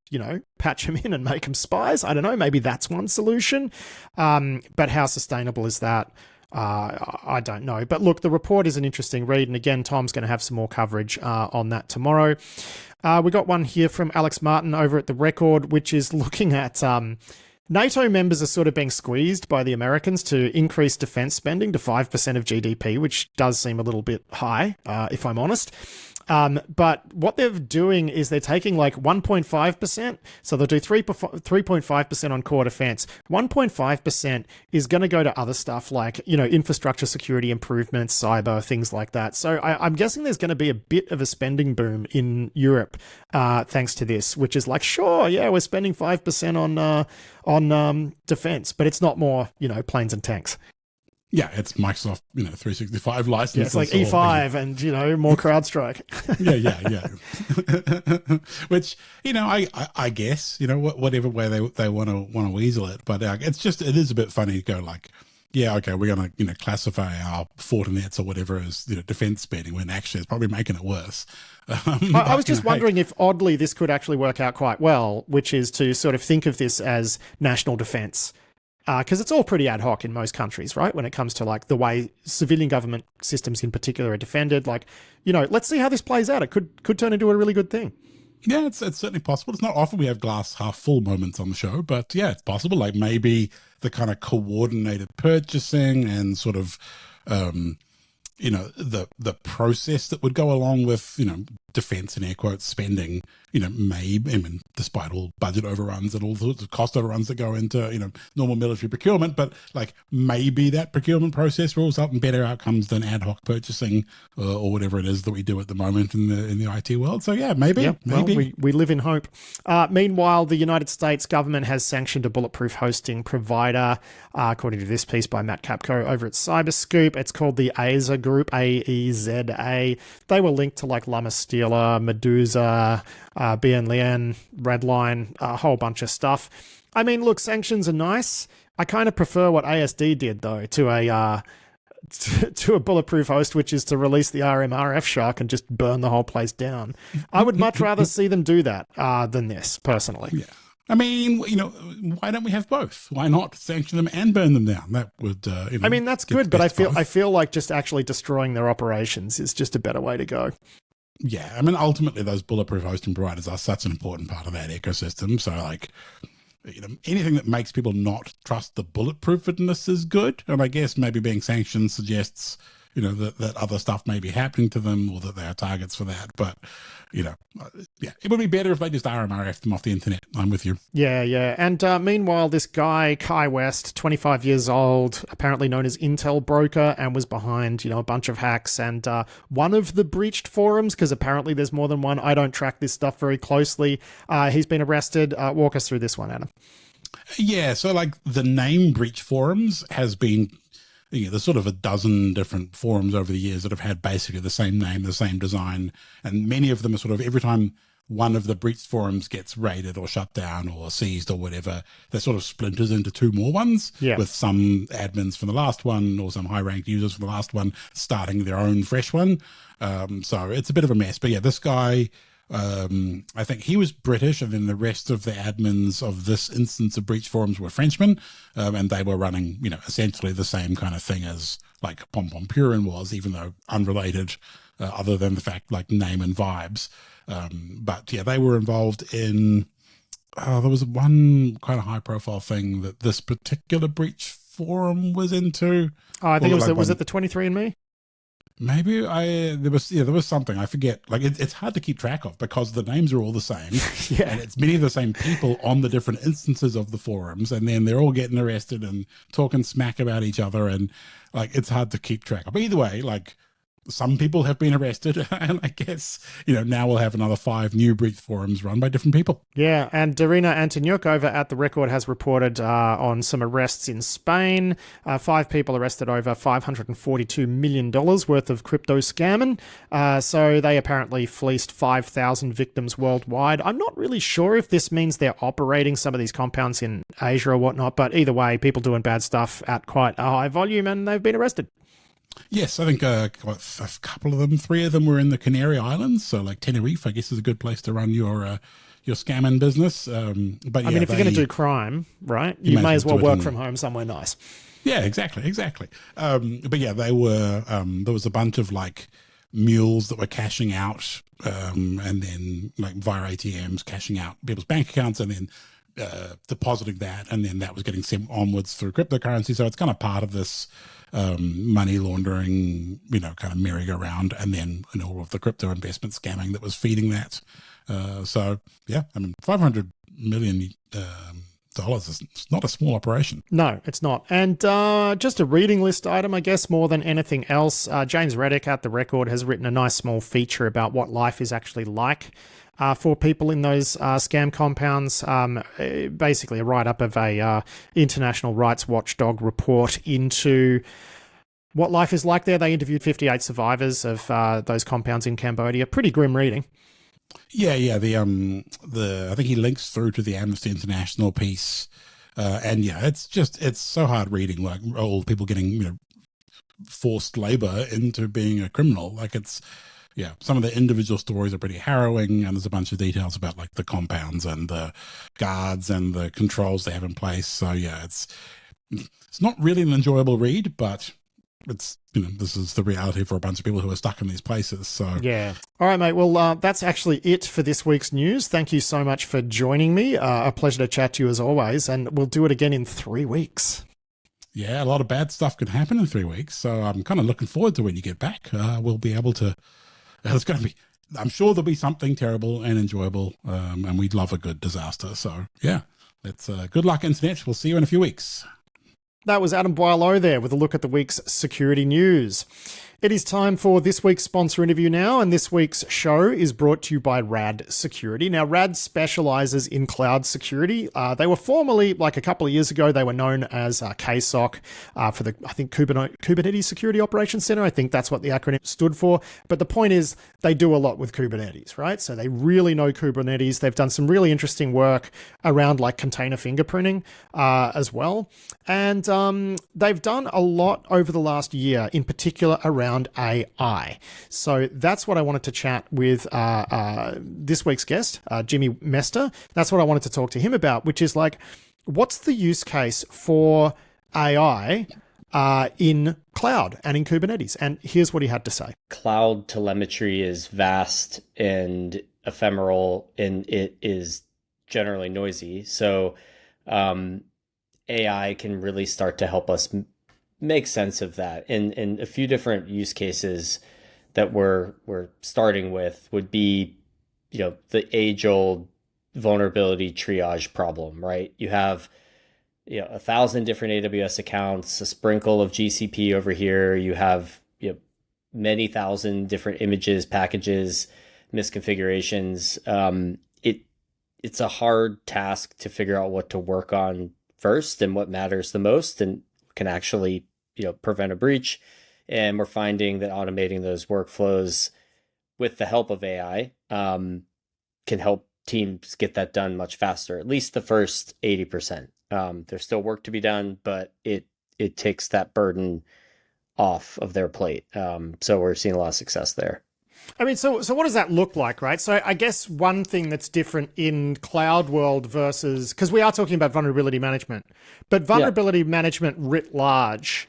A: patch them in and make them spies. I don't know, maybe that's one solution. But how sustainable is that? I don't know. But look, the report is an interesting read. And again, Tom's going to have some more coverage on that tomorrow. We got one here from Alex Martin over at The Record, which is looking at... NATO members are sort of being squeezed by the Americans to increase defense spending to 5% of GDP, which does seem a little bit high, if I'm honest. But what they're doing is they're taking like 1.5%. So they'll do 3.5% on core defense. 1.5% is going to go to other stuff like, infrastructure security improvements, cyber, things like that. So I'm guessing there's going to be a bit of a spending boom in Europe thanks to this, which is like, sure, yeah, we're spending 5% on defense, but it's not more, planes and tanks.
B: Yeah, it's Microsoft, 365 licenses.
A: Yeah, it's like E5 and, more CrowdStrike.
B: yeah. Which, I guess, whatever way they want to weasel it. But it is a bit funny to go like, yeah, okay, we're going to, classify our Fortinets or whatever as, defense spending, when actually it's probably making it worse.
A: I was just wondering if oddly this could actually work out quite well, which is to sort of think of this as national defense. Because it's all pretty ad hoc in most countries, right? When it comes to like the way civilian government systems in particular are defended, like, let's see how this plays out. It could turn into a really good thing.
B: Yeah, it's certainly possible. It's not often we have glass half full moments on the show, but yeah, it's possible. Like maybe the kind of coordinated purchasing and sort of, the process that would go along with, defense and air quotes spending, maybe, despite all budget overruns and all sorts of cost overruns that go into, normal military procurement, but like maybe that procurement process rules up in better outcomes than ad hoc purchasing or whatever it is that we do at the moment in the IT world. So yeah, maybe.
A: Yeah, maybe. Well, we live in hope. Meanwhile, the United States government has sanctioned a bulletproof hosting provider, according to this piece by Matt Capco over at Cyberscoop. It's called the AEZA Group, AEZA. They were linked to like Llama Stealer, Medusa, BN Lien, Redline, a whole bunch of stuff. I mean, look, sanctions are nice. I kind of prefer what ASD did, though, to a bulletproof host, which is to release the RMRF shark and just burn the whole place down. I would much rather see them do that than this, personally.
B: Yeah. I mean, why don't we have both? Why not sanction them and burn them down? That would,
A: I mean, that's good, but I feel like just actually destroying their operations is just a better way to go.
B: Yeah, I mean, ultimately, those bulletproof hosting providers are such an important part of that ecosystem. So, like, anything that makes people not trust the bulletproofness is good. And I guess maybe being sanctioned suggests, that other stuff may be happening to them or that they are targets for that. But, yeah, it would be better if they just RMRF them off the internet. I'm with you.
A: Yeah. And meanwhile, this guy, Kai West, 25 years old, apparently known as Intel Broker, and was behind, a bunch of hacks. And one of the breached forums, because apparently there's more than one. I don't track this stuff very closely. He's been arrested. Walk us through this one, Adam.
B: Yeah, so like the name breach forums has been there's sort of a dozen different forums over the years that have had basically the same name, the same design, and many of them are sort of every time one of the breached forums gets raided or shut down or seized or whatever, that sort of splinters into two more ones,
A: Yeah.
B: with some admins from the last one or some high-ranked users from the last one starting their own fresh one. So it's a bit of a mess. But yeah, this guy, I think he was British, and then the rest of the admins of this instance of breach forums were Frenchmen, and they were running, essentially the same kind of thing as like Pom Pom Purin was, even though unrelated, other than the fact like name and vibes. But yeah, they were involved in, there was one kind of high profile thing that this particular breach forum was into.
A: Oh, I think was it the 23andMe?
B: Maybe there was something, I forget. Like it's hard to keep track of because the names are all the same.
A: Yeah.
B: And it's many of the same people on the different instances of the forums, and then they're all getting arrested and talking smack about each other, and like it's hard to keep track of. But either way, like some people have been arrested, and I guess, now we'll have another 5 new breach forums run by different people.
A: Yeah, and Darina Antoniuk over at The Record has reported on some arrests in Spain. 5 people arrested over $542 million worth of crypto scamming. So they apparently fleeced 5,000 victims worldwide. I'm not really sure if this means they're operating some of these compounds in Asia or whatnot, but either way, people doing bad stuff at quite a high volume, and they've been arrested.
B: Yes, I think a couple of them, 3 of them were in the Canary Islands. So like Tenerife, I guess, is a good place to run your scamming business. But
A: I mean, if you're going to do crime, right, you may as well work from home somewhere nice.
B: Yeah, exactly. But yeah, they were, there was a bunch of like mules that were cashing out, and then like via ATMs, cashing out people's bank accounts, and then depositing that, and then that was getting sent onwards through cryptocurrency. So it's kind of part of this money laundering, kind of merry-go-round, and then all of the crypto investment scamming that was feeding that. So yeah, I mean, $500 million is not a small operation.
A: No, it's not. And just a reading list item, I guess, more than anything else. James Reddick at The Record has written a nice small feature about what life is actually like for people in those scam compounds. Basically a write-up of a international rights watchdog report into what life is like there. They interviewed 58 survivors of those compounds in Cambodia. Pretty grim reading.
B: Yeah. I think he links through to the Amnesty International piece, and yeah, it's so hard reading. Like all people getting forced labor into being a criminal. Like yeah, some of the individual stories are pretty harrowing, and there's a bunch of details about like the compounds and the guards and the controls they have in place. So yeah, it's not really an enjoyable read, but it's, this is the reality for a bunch of people who are stuck in these places. So
A: yeah. All right, mate. Well, that's actually it for this week's news. Thank you so much for joining me. A pleasure to chat to you as always, and we'll do it again in 3 weeks.
B: Yeah, a lot of bad stuff could happen in 3 weeks. So I'm kind of looking forward to when you get back. We'll be able to, I'm sure there'll be something terrible and enjoyable. And we'd love a good disaster. So yeah, that's good luck, Internet. We'll see you in a few weeks.
A: That was Adam Boileau there with a look at the week's security news. It is time for this week's sponsor interview now, and this week's show is brought to you by Rad Security. Now, Rad specializes in cloud security. They were formerly, like a couple of years ago, they were known as KSOC for the, I think, Kubernetes Security Operations Center. I think that's what the acronym stood for. But the point is, they do a lot with Kubernetes, right? So they really know Kubernetes. They've done some really interesting work around like container fingerprinting as well. And they've done a lot over the last year, in particular around AI. So that's what I wanted to chat with this week's guest, Jimmy Mester. That's what I wanted to talk to him about, which is like, what's the use case for AI in cloud and in Kubernetes? And here's what he had to say.
C: Cloud telemetry is vast and ephemeral, and it is generally noisy. So AI can really start to help us make sense of that. And a few different use cases that we're starting with would be, the age-old vulnerability triage problem, right? You have 1,000 different AWS accounts, a sprinkle of GCP over here. You have many thousand different images, packages, misconfigurations. It's a hard task to figure out what to work on first and what matters the most, and can actually prevent a breach. And we're finding that automating those workflows with the help of AI can help teams get that done much faster, at least the first 80%. There's still work to be done, but it takes that burden off of their plate. So we're seeing a lot of success there.
A: I mean, so what does that look like, right? So I guess one thing that's different in cloud world versus, because we are talking about vulnerability management, but vulnerability management writ large,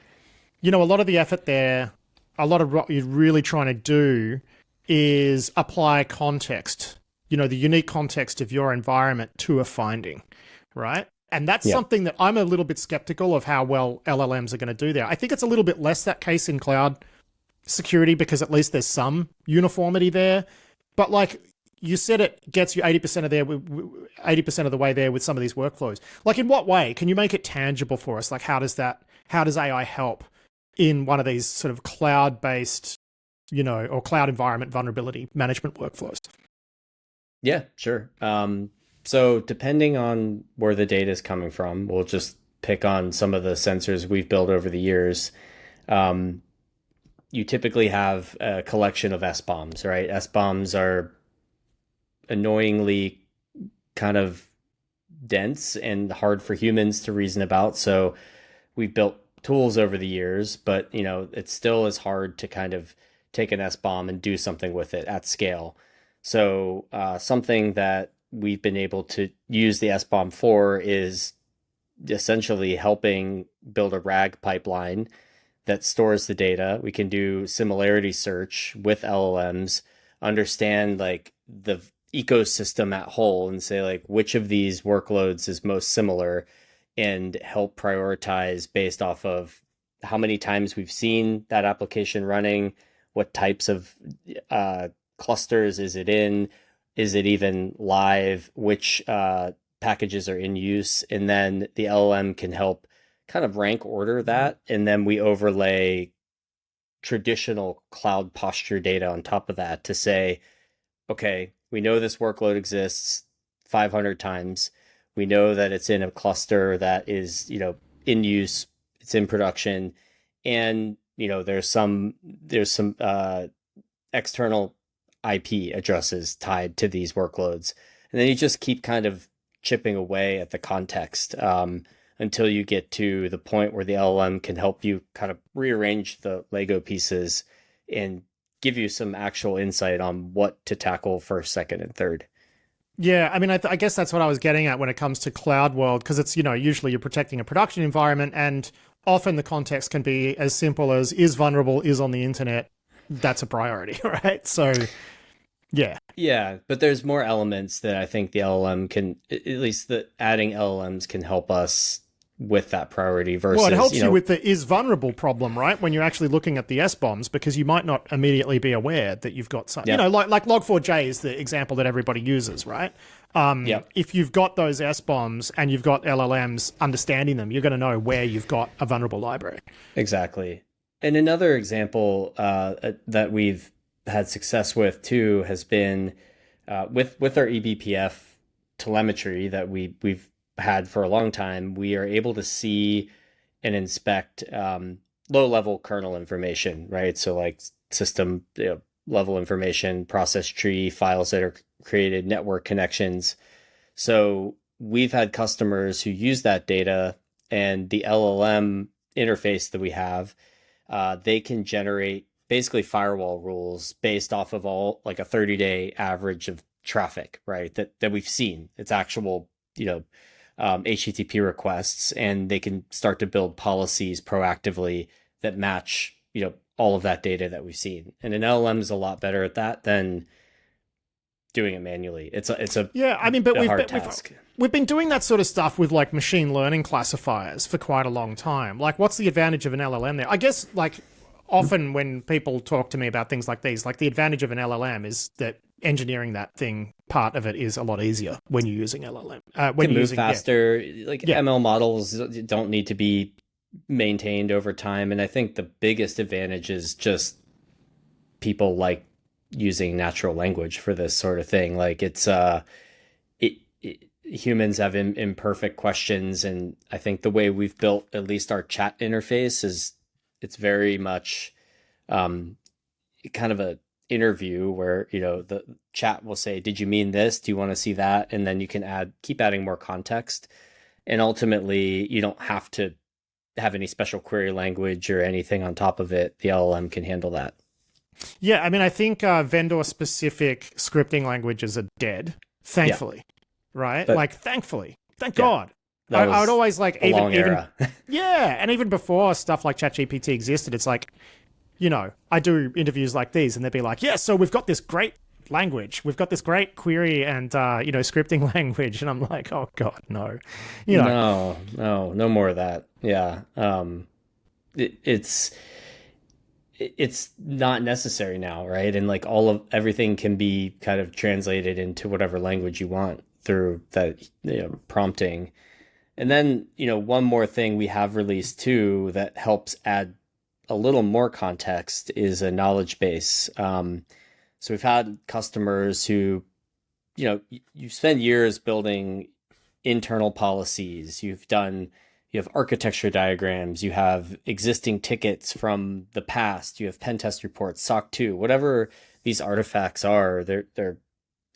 A: a lot of the effort there, a lot of what you're really trying to do is apply context, the unique context of your environment to a finding, right? And that's something that I'm a little bit skeptical of how well LLMs are going to do there. I think it's a little bit less that case in cloud security because at least there's some uniformity there. But like you said, it gets you 80% of the way there with some of these workflows. Like in what way? Can you make it tangible for us? Like how does AI help in one of these sort of cloud-based, or cloud environment vulnerability management workflows?
C: Yeah, sure. So depending on where the data is coming from, we'll just pick on some of the sensors we've built over the years. You typically have a collection of SBOMs, right? SBOMs are annoyingly kind of dense and hard for humans to reason about. So we've built tools over the years, but it still is hard to kind of take an SBOM and do something with it at scale. So something that we've been able to use the SBOM for is essentially helping build a RAG pipeline that stores the data. We can do similarity search with LLMs, understand like the ecosystem at whole and say like which of these workloads is most similar and help prioritize based off of how many times we've seen that application running, what types of clusters is it in, is it even live, which packages are in use, and then the LLM can help kind of rank order that, and then we overlay traditional cloud posture data on top of that to say, okay, we know this workload exists 500 times. We know that it's in a cluster that is, in use, it's in production, and there's some external IP addresses tied to these workloads, and then you just keep kind of chipping away at the context until you get to the point where the LLM can help you kind of rearrange the Lego pieces and give you some actual insight on what to tackle first, second, and third.
A: Yeah, I mean, I guess that's what I was getting at when it comes to cloud world, because it's, usually you're protecting a production environment, and often the context can be as simple as is vulnerable, is on the internet. That's a priority, right? So, yeah.
C: Yeah, but there's more elements that I think the LLM can, at least the adding LLMs can help us with that priority versus...
A: Well, it helps you with the is vulnerable problem, right? When you're actually looking at the SBOMs, because you might not immediately be aware that you've got some... like Log4j is the example that everybody uses, right? If you've got those SBOMs and you've got LLMs understanding them, you're going to know where you've got a vulnerable library.
C: Exactly. And another example that we've had success with too has been with our eBPF telemetry that we've had for a long time. We are able to see and inspect low-level kernel information, right? So like system level information, process tree, files that are created, network connections. So we've had customers who use that data, and the LLM interface that we have, they can generate basically firewall rules based off of all like a 30-day average of traffic, right? That we've seen. It's actual, HTTP requests, and they can start to build policies proactively that match, all of that data that we've seen. And an LLM is a lot better at that than doing it manually. It's a hard task.
A: We've been doing that sort of stuff with like machine learning classifiers for quite a long time. Like, what's the advantage of an LLM there? I guess like often when people talk to me about things like these, like the advantage of an LLM is that engineering that thing, part of it is a lot easier when you're using LLM. When you're
C: move faster, ML models don't need to be maintained over time. And I think the biggest advantage is just people like using natural language for this sort of thing. Like it's humans have imperfect questions, and I think the way we've built at least our chat interface is it's very much kind of a interview where, the chat will say, did you mean this? Do you want to see that? And then you can keep adding more context. And ultimately, you don't have to have any special query language or anything on top of it. The LLM can handle that.
A: Yeah, I mean, I think vendor-specific scripting languages are dead, thankfully, right? Thankfully. Thank God. I would always
C: long era.
A: Yeah, and even before stuff like ChatGPT existed, it's like, I do interviews like these and they'd be like, yeah, so we've got this great language. We've got this great query and, scripting language. And I'm like, oh God, no.
C: No more of that. Yeah. It's not necessary now, right? And everything can be kind of translated into whatever language you want through that, prompting. And then, one more thing we have released too that helps add a little more context is a knowledge base. So we've had customers who, you spend years building internal policies. You have architecture diagrams, you have existing tickets from the past, you have pen test reports, SOC 2, whatever these artifacts are, they're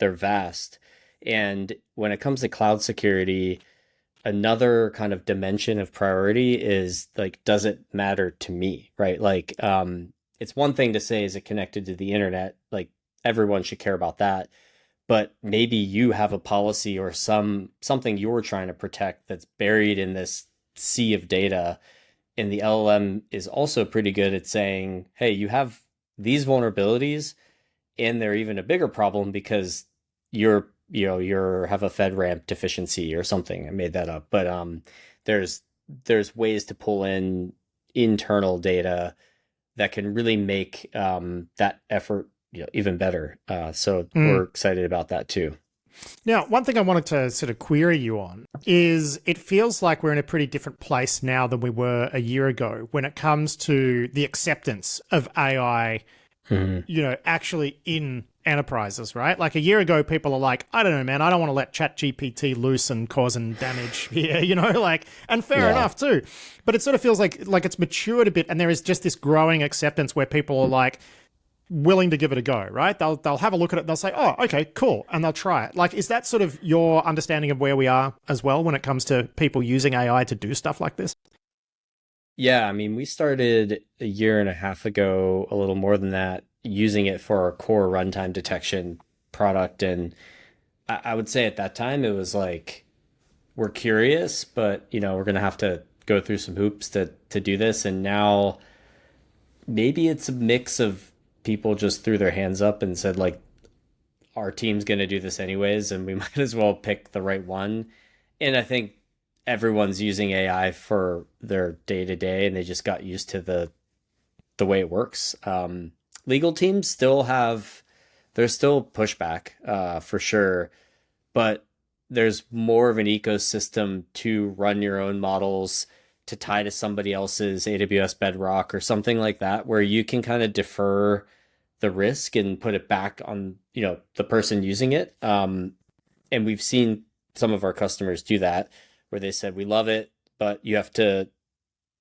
C: vast. And when it comes to cloud security, another kind of dimension of priority is does it matter to me, right? It's one thing to say, is it connected to the internet? Everyone should care about that. But maybe you have a policy or something you're trying to protect that's buried in this sea of data. And the LLM is also pretty good at saying, hey, you have these vulnerabilities, and they're even a bigger problem because you have a FedRAMP deficiency or something. I made that up. But there's ways to pull in internal data that can really make that effort even better. So we're excited about that too.
A: Now, one thing I wanted to sort of query you on is it feels like we're in a pretty different place now than we were a year ago when it comes to the acceptance of AI, actually in enterprises, right? Like a year ago, people are like, I don't know, man, I don't want to let ChatGPT loose and causing damage here, and fair enough too. But it sort of feels like it's matured a bit, and there is just this growing acceptance where people are like, willing to give it a go, right? They'll have a look at it. They'll say, oh, okay, cool. And they'll try it. Is that sort of your understanding of where we are as well when it comes to people using AI to do stuff like this?
C: Yeah. I mean, we started a year and a half ago, a little more than that, using it for our core runtime detection product. And I would say at that time, it was we're curious, but we're going to have to go through some hoops to do this. And now maybe it's a mix of people just threw their hands up and said, our team's going to do this anyways, and we might as well pick the right one. And I think everyone's using AI for their day-to-day, and they just got used to the way it works. Legal teams there's still pushback for sure, but there's more of an ecosystem to run your own models, to tie to somebody else's AWS Bedrock or something like that, where you can kind of defer the risk and put it back on, the person using it. And we've seen some of our customers do that, where they said, we love it, but you have to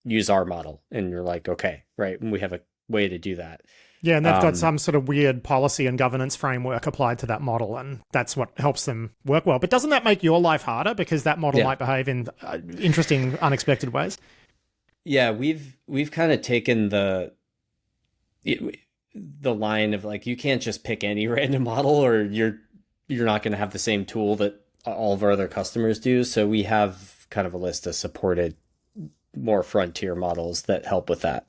C: use our model. And you're like, okay, right. And we have a way to do that.
A: Yeah, and they've got some sort of weird policy and governance framework applied to that model, and that's what helps them work well. But doesn't that make your life harder because that model might behave in interesting, unexpected ways?
C: Yeah, we've kind of taken the line of you can't just pick any random model, or you're not going to have the same tool that all of our other customers do. So we have kind of a list of supported more frontier models that help with that.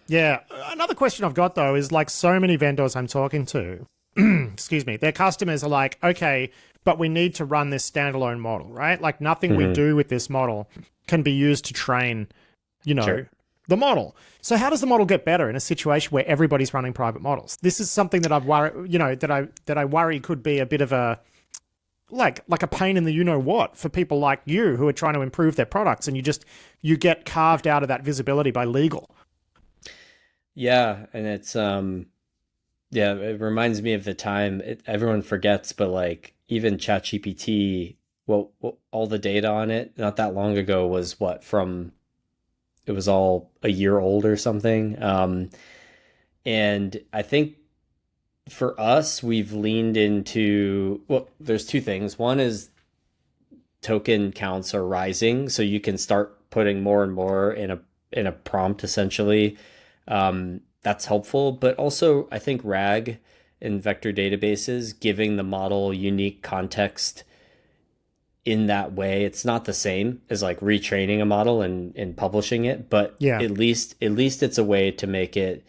A: Yeah. Another question I've got, though, is so many vendors I'm talking to, excuse me, their customers are like, okay, but we need to run this standalone model, right? Nothing we do with this model can be used to train, the model. So how does the model get better in a situation where everybody's running private models? This is something that I've worried, that I worry could be a bit of a, like a pain in the what for people like you who are trying to improve their products, and you get carved out of that visibility by legal.
C: Yeah, and it's it reminds me of the time everyone forgets, but even ChatGPT, well, all the data on it not that long ago was from it was all a year old or something. And I think for us, we've leaned into, well, there's two things. One is token counts are rising, so you can start putting more and more in a prompt essentially. That's helpful, but also I think RAG and vector databases giving the model unique context in that way. It's not the same as like retraining a model and publishing it, but at least it's a way to make it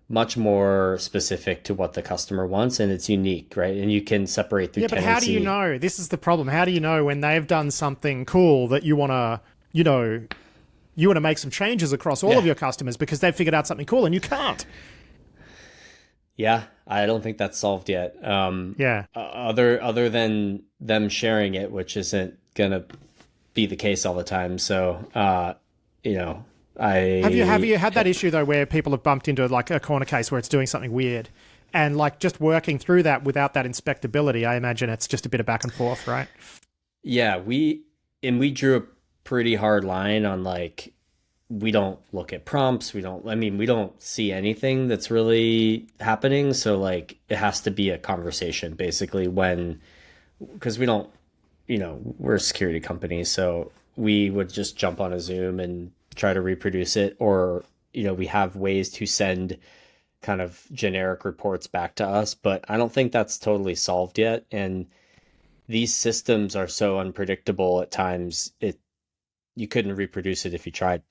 C: much more specific to what the customer wants, and it's unique, right? And you can separate through tendency.
A: But how do you know? This is the problem. How do you know when they've done something cool that you want to, you want to make some changes across all of your customers because they've figured out something cool and you can't?
C: Yeah, I don't think that's solved yet. Other than them sharing it, which isn't gonna be the case all the time. So, have you had that issue though, where people have bumped into like a corner case where it's doing something weird, and like just working through that without that inspectability? I imagine it's just a bit of back and forth, right? Yeah, we drew a pretty hard line on like, we don't look at prompts. We don't see anything that's really happening. So like it has to be a conversation basically because we don't, we're a security company. So we would just jump on a Zoom and try to reproduce it. Or, we have ways to send kind of generic reports back to us, but I don't think that's totally solved yet. And these systems are so unpredictable at times, you couldn't reproduce it if you tried.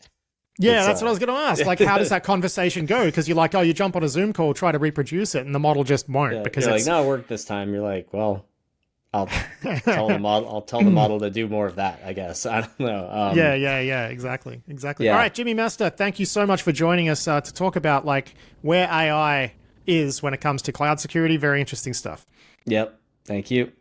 C: Yeah, that's what I was going to ask. Like, how does that conversation go? Because you're like, you jump on a Zoom call, try to rereproduce it, and the model just won't. Because it's like, no, it worked this time. You're like, well, I'll tell the model. I'll tell the model to do more of that, I guess. I don't know. Yeah. Exactly. Yeah. All right, Jimmy Mester, thank you so much for joining us to talk about like where AI is when it comes to cloud security. Very interesting stuff. Yep. Thank you.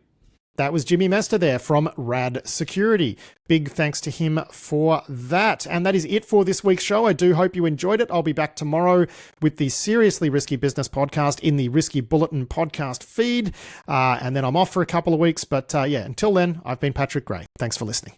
C: That was Jimmy Mester there from Rad Security. Big thanks to him for that. And that is it for this week's show. I do hope you enjoyed it. I'll be back tomorrow with the Seriously Risky Business podcast in the Risky Bulletin podcast feed. And then I'm off for a couple of weeks. But until then, I've been Patrick Gray. Thanks for listening.